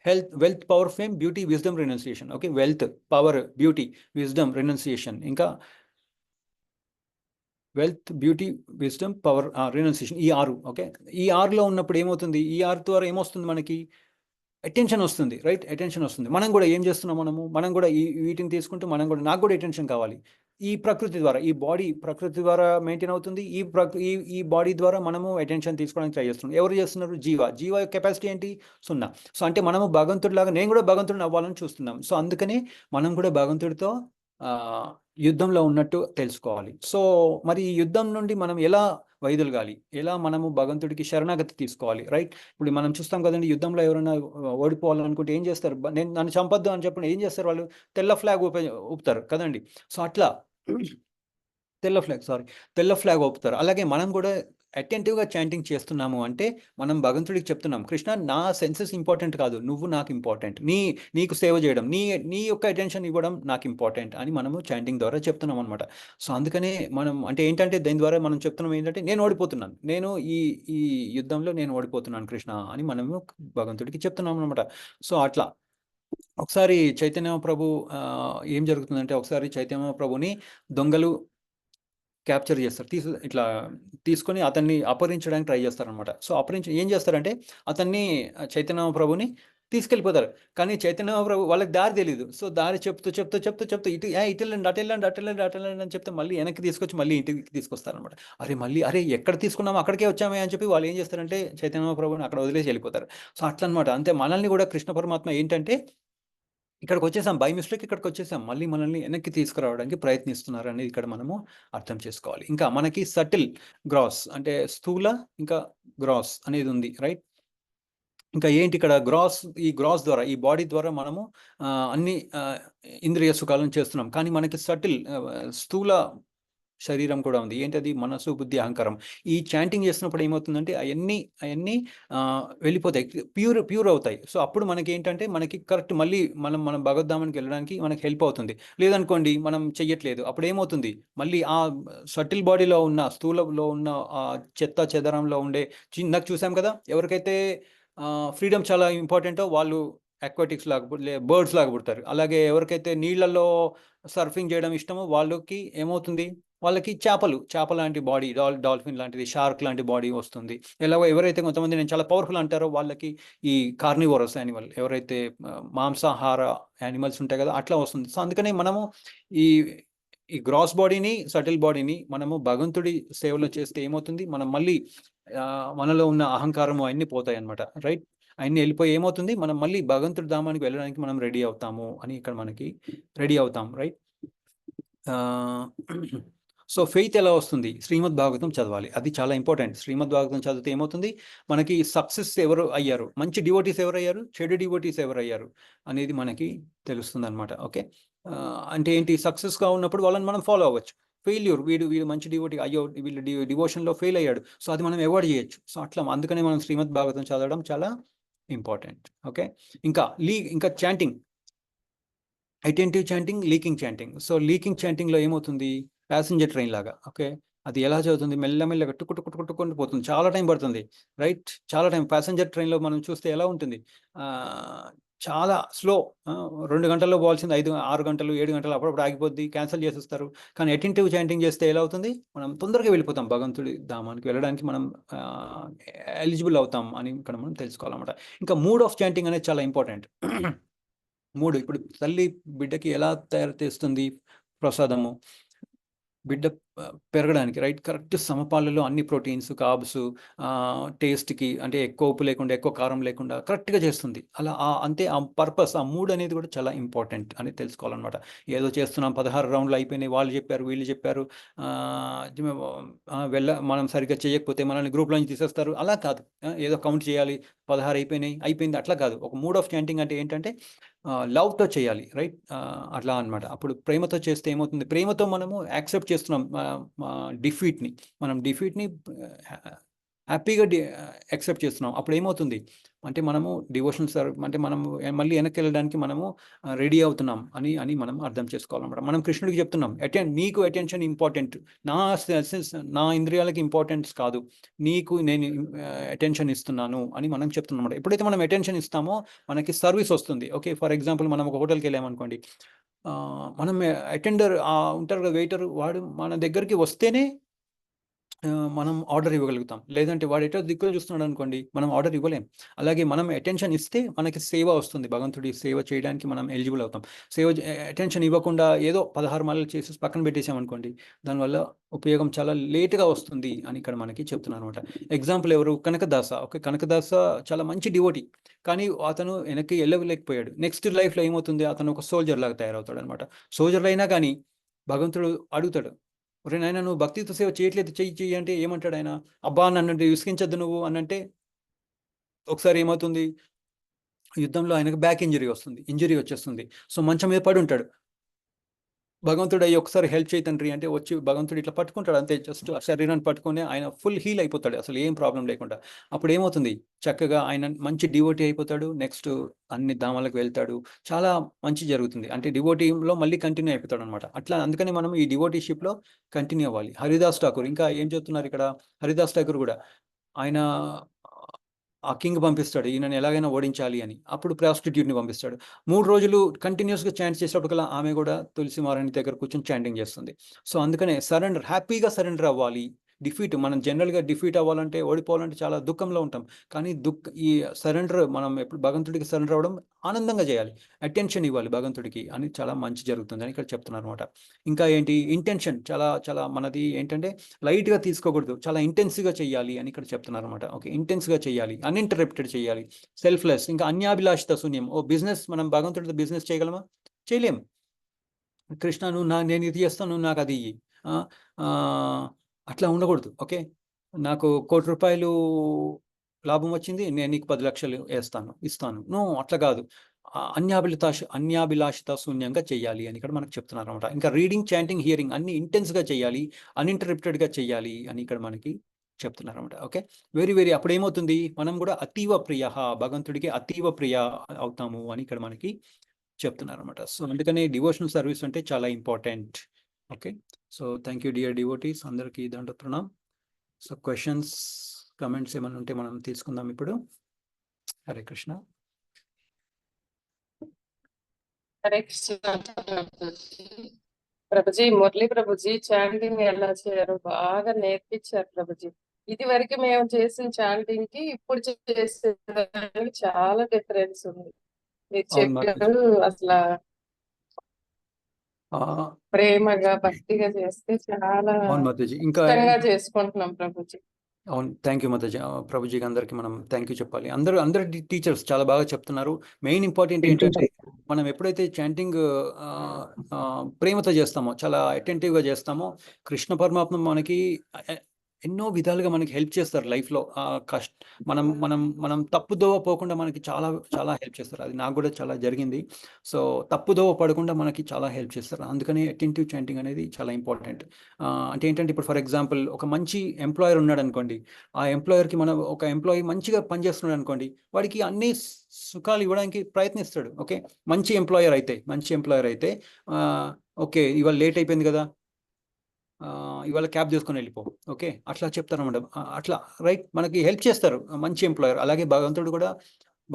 Health, wealth, power, fame, beauty, wisdom, renunciation. Okay, wealth, power, beauty, wisdom, renunciation. ఇంకా wealth, beauty, wisdom, power, renunciation, ఈ 6. ఓకే, ఈ 6లో ఉన్నప్పుడు ఏమవుతుంది? ఈ 6 ద్వారా ఏమొస్తుంది మనకి? అటెన్షన్ వస్తుంది, రైట్. అటెన్షన్ వస్తుంది. మనం కూడా ఏం చేస్తున్నాం? మనం కూడా వీటిని తీసుకుంటూ మనం కూడా, నాకు కూడా అటెన్షన్ కావాలి. ఈ ప్రకృతి ద్వారా, ఈ బాడీ ప్రకృతి ద్వారా మెయింటైన్ అవుతుంది. ఈ బాడీ ద్వారా మనము అటెన్షన్ తీసుకోవడానికి ట్రై చేస్తున్నాం. ఎవరు చేస్తున్నారు? జీవ యొక్క కెపాసిటీ ఏంటి? 0. సో అంటే మనము భగవంతుడిలాగా, నేను కూడా భగవంతుడిని అవ్వాలని చూస్తున్నాం. సో అందుకని మనం కూడా భగవంతుడితో యుద్ధంలో ఉన్నట్టు తెలుసుకోవాలి. సో మరి ఈ యుద్ధం నుండి మనం ఎలా వైదొలగాలి? ఎలా మనము భగవంతుడికి శరణాగతి తీసుకోవాలి, రైట్. ఇప్పుడు మనం చూస్తాం కదండి, యుద్ధంలో ఎవరైనా ఓడిపోవాలనుకుంటే ఏం చేస్తారు? నన్ను చంపొద్దు అని చెప్పిన ఏం చేస్తారు వాళ్ళు? తెల్ల ఫ్లాగ్ ఊపుతారు కదండి. సో అట్లా తెల్ల ఫ్లాగ్ ఊపుతారు. అలాగే మనం కూడా అటెంటివ్గా చాంటింగ్ చేస్తున్నాము అంటే మనం భగవంతుడికి చెప్తున్నాం, కృష్ణ నా సెన్సెస్ ఇంపార్టెంట్ కాదు, నువ్వు నాకు ఇంపార్టెంట్. నీకు సేవ చేయడం, నీ యొక్క అటెన్షన్ ఇవ్వడం నాకు ఇంపార్టెంట్ అని మనము చాంటింగ్ ద్వారా చెప్తున్నాం అనమాట. సో అందుకనే మనం అంటే ఏంటంటే దీని ద్వారా మనం చెప్తున్నాం ఏంటంటే, నేను ఓడిపోతున్నాను, నేను ఈ యుద్ధంలో నేను ఓడిపోతున్నాను కృష్ణ అని మనము భగవంతుడికి చెప్తున్నాం అనమాట. సో అట్లా ఒకసారి చైతన్య ప్రభు ఏం జరుగుతుందంటే, ఒకసారి చైతన్య ప్రభుని దొంగలు క్యాప్చర్ చేస్తారు. ఇట్లా తీసుకొని అతన్ని అపహరించడానికి ట్రై చేస్తారనమాట. సో ఏం చేస్తారంటే అతన్ని, చైతన్య ప్రభుని తీసుకెళ్ళిపోతారు. కానీ చైతన్య ప్రభు వాళ్ళకి దారి తెలీదు. సో దారి చెప్తూ ఇటెళ్ళండి, అటెళ్ళండి అని చెప్తే మళ్ళీ వెనక్కి తీసుకొచ్చి మళ్ళీ ఇంటికి తీసుకొస్తారనమాట. అరే ఎక్కడ తీసుకున్నామో అక్కడికే వచ్చామే అని చెప్పి వాళ్ళు ఏం చేస్తారంటే చైతన్య ప్రభుని అక్కడ వదిలేసి వెళ్ళిపోతారు. సో అట్లా అనమాట. అంతే మనల్ని కూడా కృష్ణ పరమాత్మ ఏంటంటే, ఇక్కడికి వచ్చేసాం, బై మిస్టేక్ ఇక్కడికి వచ్చేసాం, మళ్ళీ మనల్ని వెనక్కి తీసుకురావడానికి ప్రయత్నిస్తున్నారు అనేది ఇక్కడ మనము అర్థం చేసుకోవాలి. ఇంకా మనకి సటిల్, గ్రాస్ అంటే స్థూల, ఇంకా గ్రాస్ అనేది ఉంది, రైట్. ఇంకా ఏంటి ఇక్కడ? ఈ గ్రాస్ ద్వారా, ఈ బాడీ ద్వారా మనము అన్ని ఇంద్రియ సుఖాలను చేస్తున్నాం. కానీ మనకి సటిల్, స్థూల శరీరం కూడా ఉంది. ఏంటది? మనసు, బుద్ధి, అహంకారం. ఈ చాంటింగ్ చేసినప్పుడు ఏమవుతుందంటే అవన్నీ వెళ్ళిపోతాయి, ప్యూర్ అవుతాయి. సో అప్పుడు మనకి ఏంటంటే, మనకి కరెక్ట్ మళ్ళీ మనం భగవద్ధామానికి వెళ్ళడానికి మనకి హెల్ప్ అవుతుంది. లేదనుకోండి మనం చెయ్యట్లేదు, అప్పుడు ఏమవుతుంది? మళ్ళీ ఆ సటిల్ బాడీలో ఉన్న, స్థూలంలో ఉన్న చెత్త చెదరంలో ఉండే నాకు చూసాం కదా, ఎవరికైతే ఫ్రీడమ్ చాలా ఇంపార్టెంటో వాళ్ళు అక్వాటిక్స్ లాగా, బర్డ్స్ లాగా పుడతారు. అలాగే ఎవరికైతే నీళ్ళల్లో సర్ఫింగ్ చేయడం ఇష్టమో వాళ్ళకి ఏమవుతుంది? వాళ్ళకి చేప లాంటి బాడీ, డాల్ఫిన్ లాంటిది, షార్క్ లాంటి బాడీ వస్తుంది. ఎవరైతే కొంతమంది నేను చాలా పవర్ఫుల్ అంటారో వాళ్ళకి ఈ కార్నివోరస్ యానిమల్, ఎవరైతే మాంసాహార యానిమల్స్ ఉంటాయి కదా, అట్లా వస్తుంది. సో అందుకనే మనము ఈ గ్రాస్ బాడీని, సటిల్ బాడీని మనము భగవంతుడి సేవలో చేస్తే ఏమవుతుంది? మనం మళ్ళీ మనలో ఉన్న అహంకారము అన్నీ పోతాయి అన్నమాట, రైట్. అన్నీ వెళ్ళిపోయి ఏమవుతుంది? మనం మళ్ళీ భగవంతుడి ధామానికి వెళ్ళడానికి మనం రెడీ అవుతాము అని ఇక్కడ మనకి రెడీ అవుతాం, రైట్. సో ఫెయిత్ ఎలా వస్తుంది? శ్రీమద్ భాగవతం చదవాలి, అది చాలా ఇంపార్టెంట్. శ్రీమద్ భాగవతం చదివితే ఏమవుతుంది? మనకి సక్సెస్ ఎవరు అయ్యారు, మంచి డివోటీస్ ఎవరయ్యారు, చెడు డివోటీస్ ఎవరయ్యారు అనేది మనకి తెలుస్తుంది అనమాట. ఓకే, అంటే ఏంటి? సక్సెస్గా ఉన్నప్పుడు వాళ్ళని మనం ఫాలో అవ్వచ్చు. ఫెయిల్యూర్, వీడు మంచి డివోటీ, అయ్యో వీళ్ళు డివోషన్లో ఫెయిల్ అయ్యాడు, సో అది మనం అవాయిడ్ చేయొచ్చు. సో అట్లా అందుకనే మనం శ్రీమద్ భాగవతం చదవడం చాలా ఇంపార్టెంట్. ఓకే, ఇంకా chanting, attentive chanting, leaking chanting. So leaking చాంటింగ్లో ఏమవుతుంది? ప్యాసింజర్ ట్రైన్ లాగా. ఓకే, అది ఎలా చదువుతుంది? మెల్లమెల్లగా టుక్కుంటూ పోతుంది, చాలా టైం పడుతుంది, రైట్. చాలా టైం. ప్యాసింజర్ ట్రైన్లో మనం చూస్తే ఎలా ఉంటుంది? చాలా స్లో. 2 గంటల్లో పోవాల్సింది 6 గంటలు, 7 గంటలు అప్పుడప్పుడు ఆగిపోద్ది, క్యాన్సిల్ చేసేస్తారు. కానీ అటెంటివ్ చాంటింగ్ చేస్తే ఎలా అవుతుంది? మనం తొందరగా వెళ్ళిపోతాం భగవంతుడి ధామానికి వెళ్ళడానికి, మనం ఎలిజిబుల్ అవుతాం అని ఇక్కడ మనం తెలుసుకోవాలన్నమాట. ఇంకా మూడ్ ఆఫ్ చాంటింగ్ అనేది చాలా ఇంపార్టెంట్. మూడు, ఇప్పుడు తల్లి బిడ్డకి ఎలా తయారు చేస్తుంది ప్రసాదము, బిడ్డ పెరగడానికి, రైట్? కరెక్ట్ సమపాలలో అన్ని ప్రోటీన్స్, కార్బ్స్, టేస్ట్కి అంటే ఎక్కువ ఉప్పు లేకుండా ఎక్కువ కారం లేకుండా కరెక్ట్గా చేస్తుంది. అలా అంతే ఆ పర్పస్, ఆ మూడ్ అనేది కూడా చాలా ఇంపార్టెంట్ అని తెలుసుకోవాలన్నమాట. ఏదో చేస్తున్నాం, 16 రౌండ్లు అయిపోయినాయి, వాళ్ళు చెప్పారు వీళ్ళు చెప్పారు, మనం సరిగ్గా చేయకపోతే మనల్ని గ్రూప్లోంచి తీసేస్తారు, అలా కాదు. ఏదో కౌంట్ చేయాలి, 16 అయిపోయింది అట్లా కాదు. ఒక మూడ్ ఆఫ్ చాంటింగ్ అంటే ఏంటంటే లవ్తో చేయాలి, రైట్? అట్లా అనమాట. అప్పుడు ప్రేమతో చేస్తే ఏమవుతుంది? ప్రేమతో మనము యాక్సెప్ట్ చేస్తున్నాం డిఫీట్ని, మనం డిఫీట్ని హ్యాపీగా యాక్సెప్ట్ చేస్తున్నాం. అప్పుడు ఏమవుతుంది అంటే మనము డివోషన్ అంటే మనం మళ్ళీ వెనక్కి వెళ్ళడానికి మనము రెడీ అవుతున్నాం అని మనం అర్థం చేసుకోవాలన్నమాట. మనం కృష్ణుడికి చెప్తున్నాం, నీకు అటెన్షన్ ఇంపార్టెంట్, నా ఇంద్రియాలకి ఇంపార్టెన్స్ కాదు, నీకు నేను అటెన్షన్ ఇస్తున్నాను అని మనం చెప్తున్నాం అన్నమాట. ఎప్పుడైతే మనం అటెన్షన్ ఇస్తామో మనకి సర్వీస్ వస్తుంది. ఓకే, ఫర్ ఎగ్జాంపుల్ మనం ఒక హోటల్కి వెళ్ళామనుకోండి, మనం అటెండర్ ఉంటారు కదా, వెయిటర్, వాడు మన దగ్గరికి వస్తేనే మనం ఆర్డర్ ఇవ్వగలుగుతాం. లేదంటే వాడు ఎటో దిక్కులు చూస్తున్నాడు అనుకోండి, మనం ఆర్డర్ ఇవ్వలేం. అలాగే మనం అటెన్షన్ ఇస్తే మనకి సేవ వస్తుంది, భగవంతుడి సేవ చేయడానికి మనం ఎలిజిబుల్ అవుతాం. అటెన్షన్ ఇవ్వకుండా ఏదో 16 మాలలు చేసి పక్కన పెట్టేసామనుకోండి, దానివల్ల ఉపయోగం చాలా లేట్గా వస్తుంది అని ఇక్కడ మనకి చెప్తున్నారు అనమాట. ఎగ్జాంపుల్ ఎవరు? కనకదాస. ఓకే, కనకదాస చాలా మంచి డివోటీ, కానీ అతను వెనక్కి వెళ్ళలేకపోయాడు. నెక్స్ట్ లైఫ్లో ఏమవుతుంది? అతను ఒక సోల్జర్ లాగా తయారవుతాడు అనమాట. సోల్జర్ అయినా కానీ భగవంతుడు అడుగుతాడు, ఒరే నాయన, నువ్వు భక్తితో సేవ చేయట్లేదు, చెయ్యి అంటే ఏమంటాడు ఆయన? అబ్బా, నన్ను విసిగించద్దు నువ్వు అనంటే ఒకసారి ఏమవుతుంది? యుద్ధంలో ఆయనకు బ్యాక్ ఇంజరీ వచ్చేస్తుంది. సో మంచం మీద పడి ఉంటాడు. భగవంతుడు అయ్యి ఒకసారి హెల్ప్ చేయి తండ్రి అంటే వచ్చి భగవంతుడు ఇట్లా పట్టుకుంటాడు, అంతే, జస్ట్ ఆ శరీరాన్ని పట్టుకుని ఆయన ఫుల్ హీల్ అయిపోతాడు, అసలు ఏం ప్రాబ్లం లేకుండా. అప్పుడు ఏమవుతుంది? చక్కగా ఆయన మంచి డివోటీ అయిపోతాడు, నెక్స్ట్ అన్ని ధామాలకు వెళ్తాడు, చాలా మంచి జరుగుతుంది. అంటే డివోటీలో మళ్ళీ కంటిన్యూ అయిపోతాడు అనమాట. అట్లా అందుకని మనం ఈ డివోటీషిప్లో కంటిన్యూ అవ్వాలి. హరిదాస్ ఠాకూర్ ఇంకా ఏం చెప్తున్నారు ఇక్కడ? హరిదాస్ ఠాకూర్ కూడా ఆయన ఆ కింగ్ పంపిస్తాడు, ఈయనని ఎలాగైనా ఓడించాలి అని. అప్పుడు ప్రాస్టిట్యూట్ని పంపిస్తాడు. 3 రోజులు కంటిన్యూస్గా చాంట్ చేసేటప్పటికల్లా ఆమె కూడా తులసి మారాణి దగ్గర కూర్చొని చాంటింగ్ చేస్తుంది. సో అందుకనే హ్యాపీగా సరెండర్ అవ్వాలి. మనం జనరల్గా డిఫీట్ అవ్వాలంటే, ఓడిపోవాలంటే చాలా దుఃఖంలో ఉంటాం. కానీ ఈ సరెండర్, మనం ఎప్పుడు భగవంతుడికి సరెండర్ అవ్వడం ఆనందంగా చేయాలి, అటెన్షన్ ఇవ్వాలి భగవంతుడికి అని చాలా మంచి జరుగుతుంది అని ఇక్కడ చెప్తున్నారు అనమాట. ఇంకా ఏంటి? ఇంటెన్షన్ చాలా చాలా మనది ఏంటంటే లైట్గా తీసుకోకూడదు, చాలా ఇంటెన్స్గా చేయాలి అని ఇక్కడ చెప్తున్నారు అనమాట. ఓకే, ఇంటెన్స్గా చేయాలి, అన్ఇంటరప్టెడ్ చేయాలి, సెల్ఫ్లెస్. ఇంకా అన్యాభిలాషిత శూన్యం. బిజినెస్, మనం భగవంతుడితో బిజినెస్ చేయగలమా? చేయలేం. కృష్ణ, నేను ఇది చేస్తాను, నువ్వు నాకు అది ఇయ్యి, అట్లా ఉండకూడదు. ఓకే, నాకు ₹1,00,00,000 లాభం వచ్చింది, నేను నీకు 10 లక్షలు ఇస్తాను. అట్లా కాదు. అన్యాభిలాషిత శూన్యంగా చేయాలి అని ఇక్కడ మనకు చెప్తున్నారు అనమాట. ఇంకా రీడింగ్, చాంటింగ్, హియరింగ్ అన్ని ఇంటెన్స్గా చేయాలి, అన్ఇంటరప్టెడ్గా చేయాలి అని ఇక్కడ మనకి చెప్తున్నారు అనమాట. Okay, very very. అప్పుడు ఏమవుతుంది? మనం కూడా అతీవ ప్రియ, భగవంతుడికి అతీవ ప్రియ అవుతాము అని ఇక్కడ మనకి చెప్తున్నారు అనమాట. సో అందుకనే డివోషనల్ సర్వీస్ అంటే చాలా important. Okay, so thank you dear devotees, అందరికీ దండ ప్రణాం. సో క్వశ్చన్స్, కమెంట్స్ ఏమైనా ఉంటే మనం తీసుకుందాం ఇప్పుడు. హరే కృష్ణ. హరే కృష్ణ ప్రభుజీ. మురళీ ప్రభుజీ చాంటింగ్ ఎలా చేయాలో బాగా నేర్పించారు ప్రభుజీ. ఇది వరకు మేము చేసిన చాంటింగ్ కి ఇప్పుడు చేసేదానికి చాలా డిఫరెన్స్ ఉంది. మీరు చెప్పారు అసలు ప్రేమగా భక్తిగా చేస్తే చాలా ఇంకా చేసుకుంటున్నాం ప్రభుజీ. అవును, థ్యాంక్ యూ మాతాజీ. ప్రభుజీకి అందరికి మనం థ్యాంక్ యూ చెప్పాలి. అందరు టీచర్స్ చాలా బాగా చెప్తున్నారు. మెయిన్ ఇంపార్టెంట్ ఏంటంటే మనం ఎప్పుడైతే చాంటింగ్ ప్రేమతో చేస్తామో, చాలా అటెంటివ్గా చేస్తామో, కృష్ణ పరమాత్మ మనకి ఎన్నో విధాలుగా మనకి హెల్ప్ చేస్తారు లైఫ్లో. మనం తప్పుదోవ పోకుండా మనకి చాలా చాలా హెల్ప్ చేస్తారు. అది నాకు కూడా చాలా జరిగింది. సో తప్పుదోవ పడకుండా మనకి చాలా హెల్ప్ చేస్తారు. అందుకని అటెంటివ్ చాంటింగ్ అనేది చాలా ఇంపార్టెంట్. అంటే ఏంటంటే, ఇప్పుడు ఫర్ ఎగ్జాంపుల్ ఒక మంచి ఎంప్లాయర్ ఉన్నాడు అనుకోండి, ఆ ఎంప్లాయర్కి ఒక ఎంప్లాయీ మంచిగా పనిచేస్తున్నాడు అనుకోండి, వాడికి అన్ని సుఖాలు ఇవ్వడానికి ప్రయత్నిస్తాడు. ఓకే, మంచి ఎంప్లాయర్ అయితే ఓకే, ఇవాళ లేట్ అయిపోయింది కదా, ఇవాళ క్యాబ్ తీసుకొని వెళ్ళిపో, ఓకే, అట్లా చెప్తారు మేడం. అట్లా రైట్, మనకి హెల్ప్ చేస్తారు మంచి ఎంప్లాయర్. అలాగే భగవంతుడు కూడా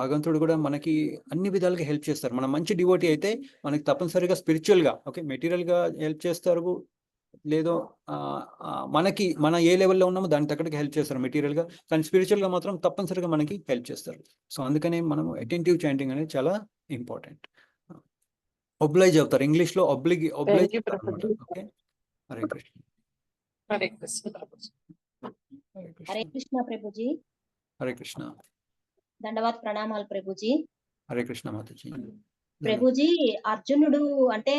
భగవంతుడు కూడా మనకి అన్ని విధాలుగా హెల్ప్ చేస్తారు. మనం మంచి డివోటీ అయితే మనకి తప్పనిసరిగా స్పిరిచువల్గా మెటీరియల్గా హెల్ప్ చేస్తారు. లేదో మనకి మన ఏ లెవెల్లో ఉన్నామో దాని తగ్గట్టుగా హెల్ప్ చేస్తారు మెటీరియల్గా, కానీ స్పిరిచువల్గా మాత్రం తప్పనిసరిగా మనకి హెల్ప్ చేస్తారు. సో అందుకనే మనం అటెంటివ్ చాంటింగ్ అనేది చాలా ఇంపార్టెంట్. ఒబ్లైజ్ అవుతారు, ఇంగ్లీష్లో ఒబ్లైజ్ అనమాట. ఓకే, హరే కృష్ణ. హరే కృష్ణ ప్రభుజీ. హరే కృష్ణ ప్రభుజీ. హరే కృష్ణ. దండవాత్ ప్రణామాలు ప్రభుజీ. హరే కృష్ణ మాతాజీ. ప్రభుజీ, అర్జునుడు అంటే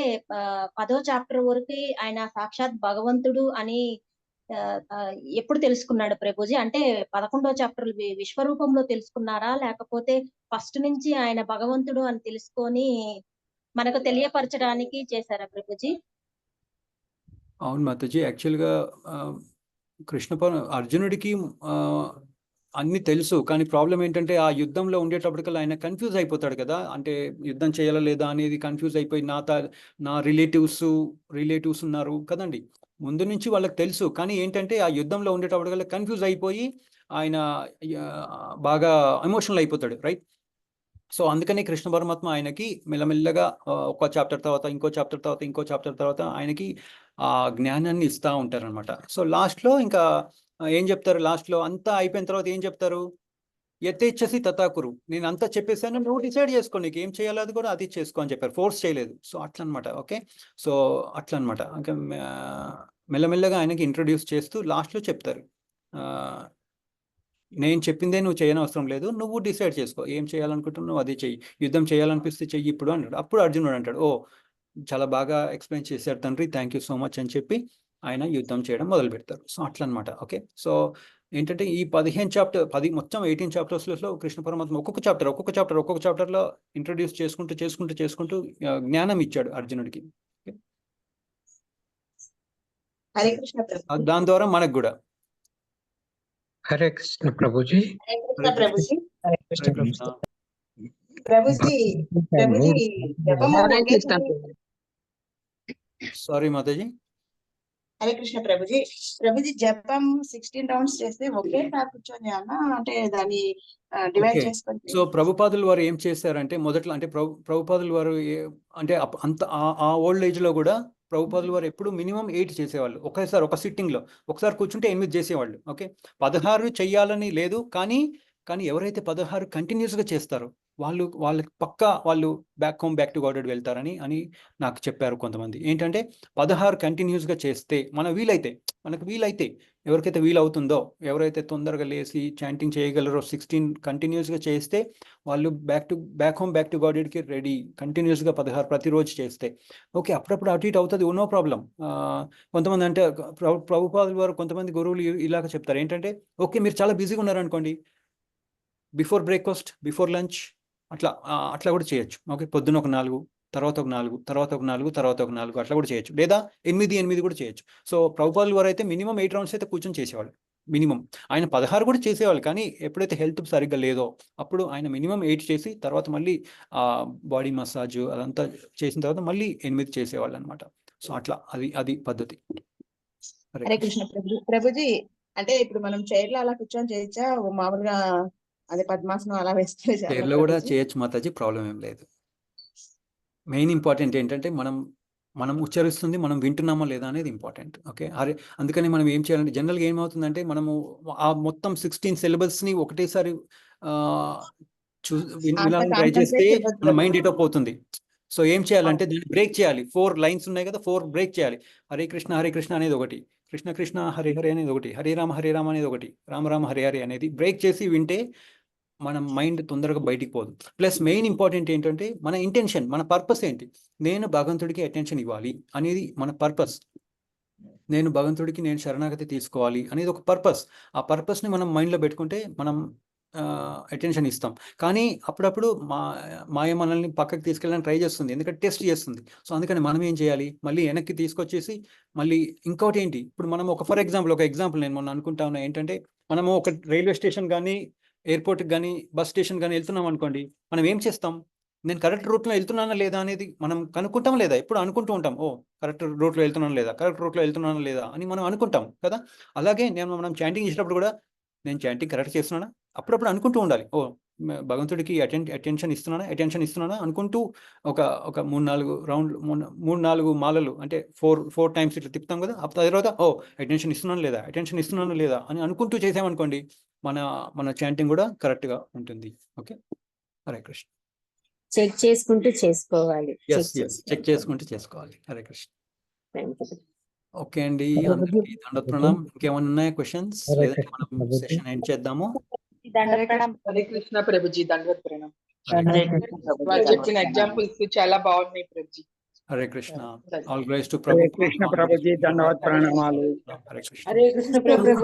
10వ చాప్టర్ వరకు ఆయన సాక్షాత్ భగవంతుడు అని ఎప్పుడు తెలుసుకున్నాడు ప్రభుజీ? అంటే 11వ చాప్టర్ విశ్వరూపంలో తెలుసుకున్నారా, లేకపోతే ఫస్ట్ నుంచి ఆయన భగవంతుడు అని తెలుసుకొని మనకు తెలియపరచడానికి చేశారా ప్రభుజీ? అవును మాతాజీ, యాక్చువల్గా అర్జునుడికి అన్ని తెలుసు, కానీ ప్రాబ్లం ఏంటంటే ఆ యుద్ధంలో ఉండేటప్పటికల్లా ఆయన కన్ఫ్యూజ్ అయిపోతాడు కదా. అంటే యుద్ధం చేయాలా లేదా అనేది కన్ఫ్యూజ్ అయిపోయి నా రిలేటివ్స్ ఉన్నారు కదండి, ముందు నుంచి వాళ్ళకి తెలుసు. కానీ ఏంటంటే ఆ యుద్ధంలో ఉండేటప్పటికల్లా కన్ఫ్యూజ్ అయిపోయి ఆయన బాగా ఎమోషనల్ అయిపోతాడు, రైట్? సో అందుకనే కృష్ణ పరమాత్మ ఆయనకి మెల్లమెల్లగా ఒక చాప్టర్ తర్వాత ఇంకో చాప్టర్ తర్వాత ఇంకో చాప్టర్ తర్వాత ఆయనకి ఆ జ్ఞానాన్ని ఇస్తూ ఉంటారనమాట. సో లాస్ట్లో ఇంకా ఏం చెప్తారు, లాస్ట్లో అంతా అయిపోయిన తర్వాత ఏం చెప్తారు, యథేచ్ఛసి తథాకురు, నేను అంతా చెప్పేసాను, నువ్వు డిసైడ్ చేసుకో, నీకు ఏం చేయాలో అది కూడా అది చేసుకో అని చెప్పారు, ఫోర్స్ చేయలేదు. సో అట్లా అనమాట. ఓకే, సో అట్లా అనమాట. ఇంకా మెల్లమెల్లగా ఆయనకి ఇంట్రడ్యూస్ చేస్తూ లాస్ట్లో చెప్తారు, నేను చెప్పిందే నువ్వు చేయనవసరం లేదు, నువ్వు డిసైడ్ చేసుకో, ఏం చేయాలనుకుంటున్నావు అదే చెయ్యి, యుద్ధం చేయాలనిపిస్తే చెయ్యి ఇప్పుడు అంటాడు. అప్పుడు అర్జునుడు అంటాడు, ఓ చాలా బాగా ఎక్స్ప్లెయిన్ చేశారు తండ్రి, థ్యాంక్ యూ సో మచ్ అని చెప్పి ఆయన యుద్ధం చేయడం మొదలు పెడతారు. సో అట్లా అనమాట. ఓకే, సో ఏంటంటే ఈ 15 చాప్టర్ మొత్తం 18 చాప్టర్స్లో కృష్ణ పరమాత్మ ఒక్కొక్క చాప్టర్లో ఇంట్రడ్యూస్ చేసుకుంటూ జ్ఞానం ఇచ్చాడు అర్జునుడికి. హరే కృష్ణ ప్రభుజీ. దాని ద్వారా మనకు కూడా. హరే కృష్ణ ప్రభుజీ. హరే కృష్ణ ప్రభుజీ. హరే కృష్ణ హరే కృష్ణ. ప్రభుజీ. జపము సారీ మాతాజీ. హరే కృష్ణ ప్రభుజీ. ప్రభుజీ, జపం 16 రౌండ్స్ చేస్తే ఒకేసారి కూర్చొని అన్నా, అంటే దాన్ని డివైడ్ చేసుకొని. సో ప్రభుపాదులు వారు ఏం చేశారంటే మొదట్లో, అంటే ప్రభుపాదులు వారు అంటే అంత ఆ ఓల్డ్ ఏజ్లో కూడా ప్రభుపాదులు వారు ఎప్పుడు మినిమం 8 చేసేవాళ్ళు ఒకేసారి, ఒక సిట్టింగ్లో. ఒకసారి కూర్చుంటే 8 చేసేవాళ్ళు. ఓకే, 16 చెయ్యాలని లేదు, కానీ ఎవరైతే 16 కంటిన్యూస్గా చేస్తారో వాళ్ళకి పక్కా వాళ్ళు బ్యాక్ టు గాడెడ్ వెళ్తారని నాకు చెప్పారు కొంతమంది. ఏంటంటే 16 కంటిన్యూస్గా చేస్తే మనకు వీలైతే ఎవరికైతే వీలవుతుందో, ఎవరైతే తొందరగా లేచి చాంటింగ్ చేయగలరో 16 కంటిన్యూస్గా చేస్తే వాళ్ళు బ్యాక్ టు గాడెడ్కి రెడీ. కంటిన్యూస్గా 16 ప్రతిరోజు చేస్తే ఓకే, అప్పుడప్పుడు అటు ఇటు అవుతుంది, నో ప్రాబ్లం. కొంతమంది అంటే ప్రభుపాదుల వారు కొంతమంది గురువులు ఇలాగ చెప్తారు ఏంటంటే, ఓకే మీరు చాలా బిజీగా ఉన్నారనుకోండి, బిఫోర్ బ్రేక్ఫాస్ట్, బిఫోర్ లంచ్ అట్లా కూడా చేయొచ్చు. ఓకే, పొద్దున ఒక 4, తర్వాత ఒక 4, తర్వాత ఒక 4, తర్వాత ఒక 4 అట్లా కూడా చేయొచ్చు, లేదా 8 కూడా చేయొచ్చు. సో ప్రభుపాదుల వారు అయితే మినిమం 8 రౌండ్స్ అయితే కూర్చొని చేసేవాళ్ళు మినిమం. ఆయన 16 కూడా చేసేవాళ్ళు, కానీ ఎప్పుడైతే హెల్త్ సరిగ్గా లేదో అప్పుడు ఆయన మినిమం 8 చేసి తర్వాత మళ్ళీ బాడీ మసాజ్ అదంతా చేసిన తర్వాత మళ్ళీ 8 చేసేవాళ్ళు అనమాట. సో అట్లా అది పద్ధతి. హరే కృష్ణ ప్రభుజీ. అంటే ఇప్పుడు మనం చైర్లో అలా కూర్చొని చేయొచ్చా, మామూలుగా అదే పద్మాసనం అలా వేస్తే చైర్లో కూడా చేయొచ్చు మాతాజీ, ప్రాబ్లం ఏం లేదు. మెయిన్ ఇంపార్టెంట్ ఏంటంటే మనం ఉచ్చరిస్తుంది మనం వింటున్నామా లేదా అనేది ఇంపార్టెంట్. ఓకే, అందుకని మనం ఏం చేయాలంటే జనరల్గా ఏమవుతుందంటే మనము ఆ మొత్తం 16 సిలబస్ని ఒకటేసారి వినాలని ట్రై చేస్తే మన మైండ్ ఎటప్ అవుతుంది. సో ఏం చేయాలంటే దాన్ని బ్రేక్ చేయాలి. 4 లైన్స్ ఉన్నాయి కదా, 4 బ్రేక్ చేయాలి. హరే కృష్ణ అనేది ఒకటి, కృష్ణ కృష్ణ హరే హరే అనేది ఒకటి, హరే రామ అనేది ఒకటి, రామ రామ హరే హరే అనేది బ్రేక్ చేసి వింటే మన మైండ్ తొందరగా బయటికి పోదు. ప్లస్ మెయిన్ ఇంపార్టెంట్ ఏంటంటే మన ఇంటెన్షన్, మన పర్పస్ ఏంటి, నేను భగవంతుడికి అటెన్షన్ ఇవ్వాలి అనేది మన పర్పస్. నేను భగవంతుడికి నేను శరణాగతి తీసుకోవాలి అనేది ఒక పర్పస్. ఆ పర్పస్ని మనం మైండ్లో పెట్టుకుంటే మనం అటెన్షన్ ఇస్తాం. కానీ అప్పుడప్పుడు మాయ మనల్ని పక్కకి తీసుకెళ్ళడానికి ట్రై చేస్తుంది, ఎందుకంటే టెస్ట్ చేస్తుంది. సో అందుకని మనం ఏం చేయాలి, మళ్ళీ వెనక్కి తీసుకొచ్చేసి మళ్ళీ ఇంకోటి ఏంటి, ఇప్పుడు మనం ఒక ఎగ్జాంపుల్ నేను మొన్న అనుకుంటా ఉన్నా ఏంటంటే, మనము ఒక రైల్వే స్టేషన్ కానీ ఎయిర్పోర్ట్కి కానీ బస్ స్టేషన్ కానీ వెళ్తున్నాం అనుకోండి, మనం ఏం చేస్తాం, నేను కరెక్ట్ రూట్లో వెళ్తున్నానా లేదా అనేది మనం కనుక్కుంటాం లేదా, ఎప్పుడు అనుకుంటూ ఉంటాం, ఓ కరెక్ట్ రూట్లో వెళ్తున్నానా లేదా అని మనం అనుకుంటాం కదా. అలాగే మనం చాంటింగ్ చేసేటప్పుడు కూడా నేను చాంటింగ్ కరెక్ట్ చేస్తున్నానా అప్పుడప్పుడు అనుకుంటూ ఉండాలి, ఓ భగవంతుడికి అటెన్షన్ ఇస్తున్నానా అనుకుంటూ ఒక 3-4 రౌండ్లు 3-4 మాలలు అంటే 4 టైమ్స్ ఇట్లా తిప్పుతాం కదా. ఆ తర్వాత అటెన్షన్ ఇస్తున్నాను లేదా అని అనుకుంటూ చేసామనుకోండి, మన చాంటింగ్ కూడా కరెక్ట్గా ఉంటుంది. ఓకే, హరే కృష్ణ. చెక్ చేసుకుంటూ చేసుకోవాలి. చెక్ చేసుకుంటూ చేసుకోవాలి. Hare Krishna. Thank you. Okay అండి, హరే అందరికీ దండవత్ ప్రణామ్. ఇంకేమైనా ఉన్నాయా క్వశ్చన్స్? హరే లేదంటే కృష్ణ మనం ప్రభుజీ. సెషన్ ఎండ్ చేద్దాము. హరే కృష్ణ ప్రభుజీ, దండవత్ ప్రణాం. హరే వాళ్ళు చెప్పిన ఎగ్జాంపుల్స్ చాలా బాగున్నాయి Prabhuji. Hare Krishna. All grace to Hare Prabhupada. Krishna Prabhuji, ధన్యవాద ప్రణామాలు. హరే కృష్ణ. హరే కృష్ణ ప్రభుజీ.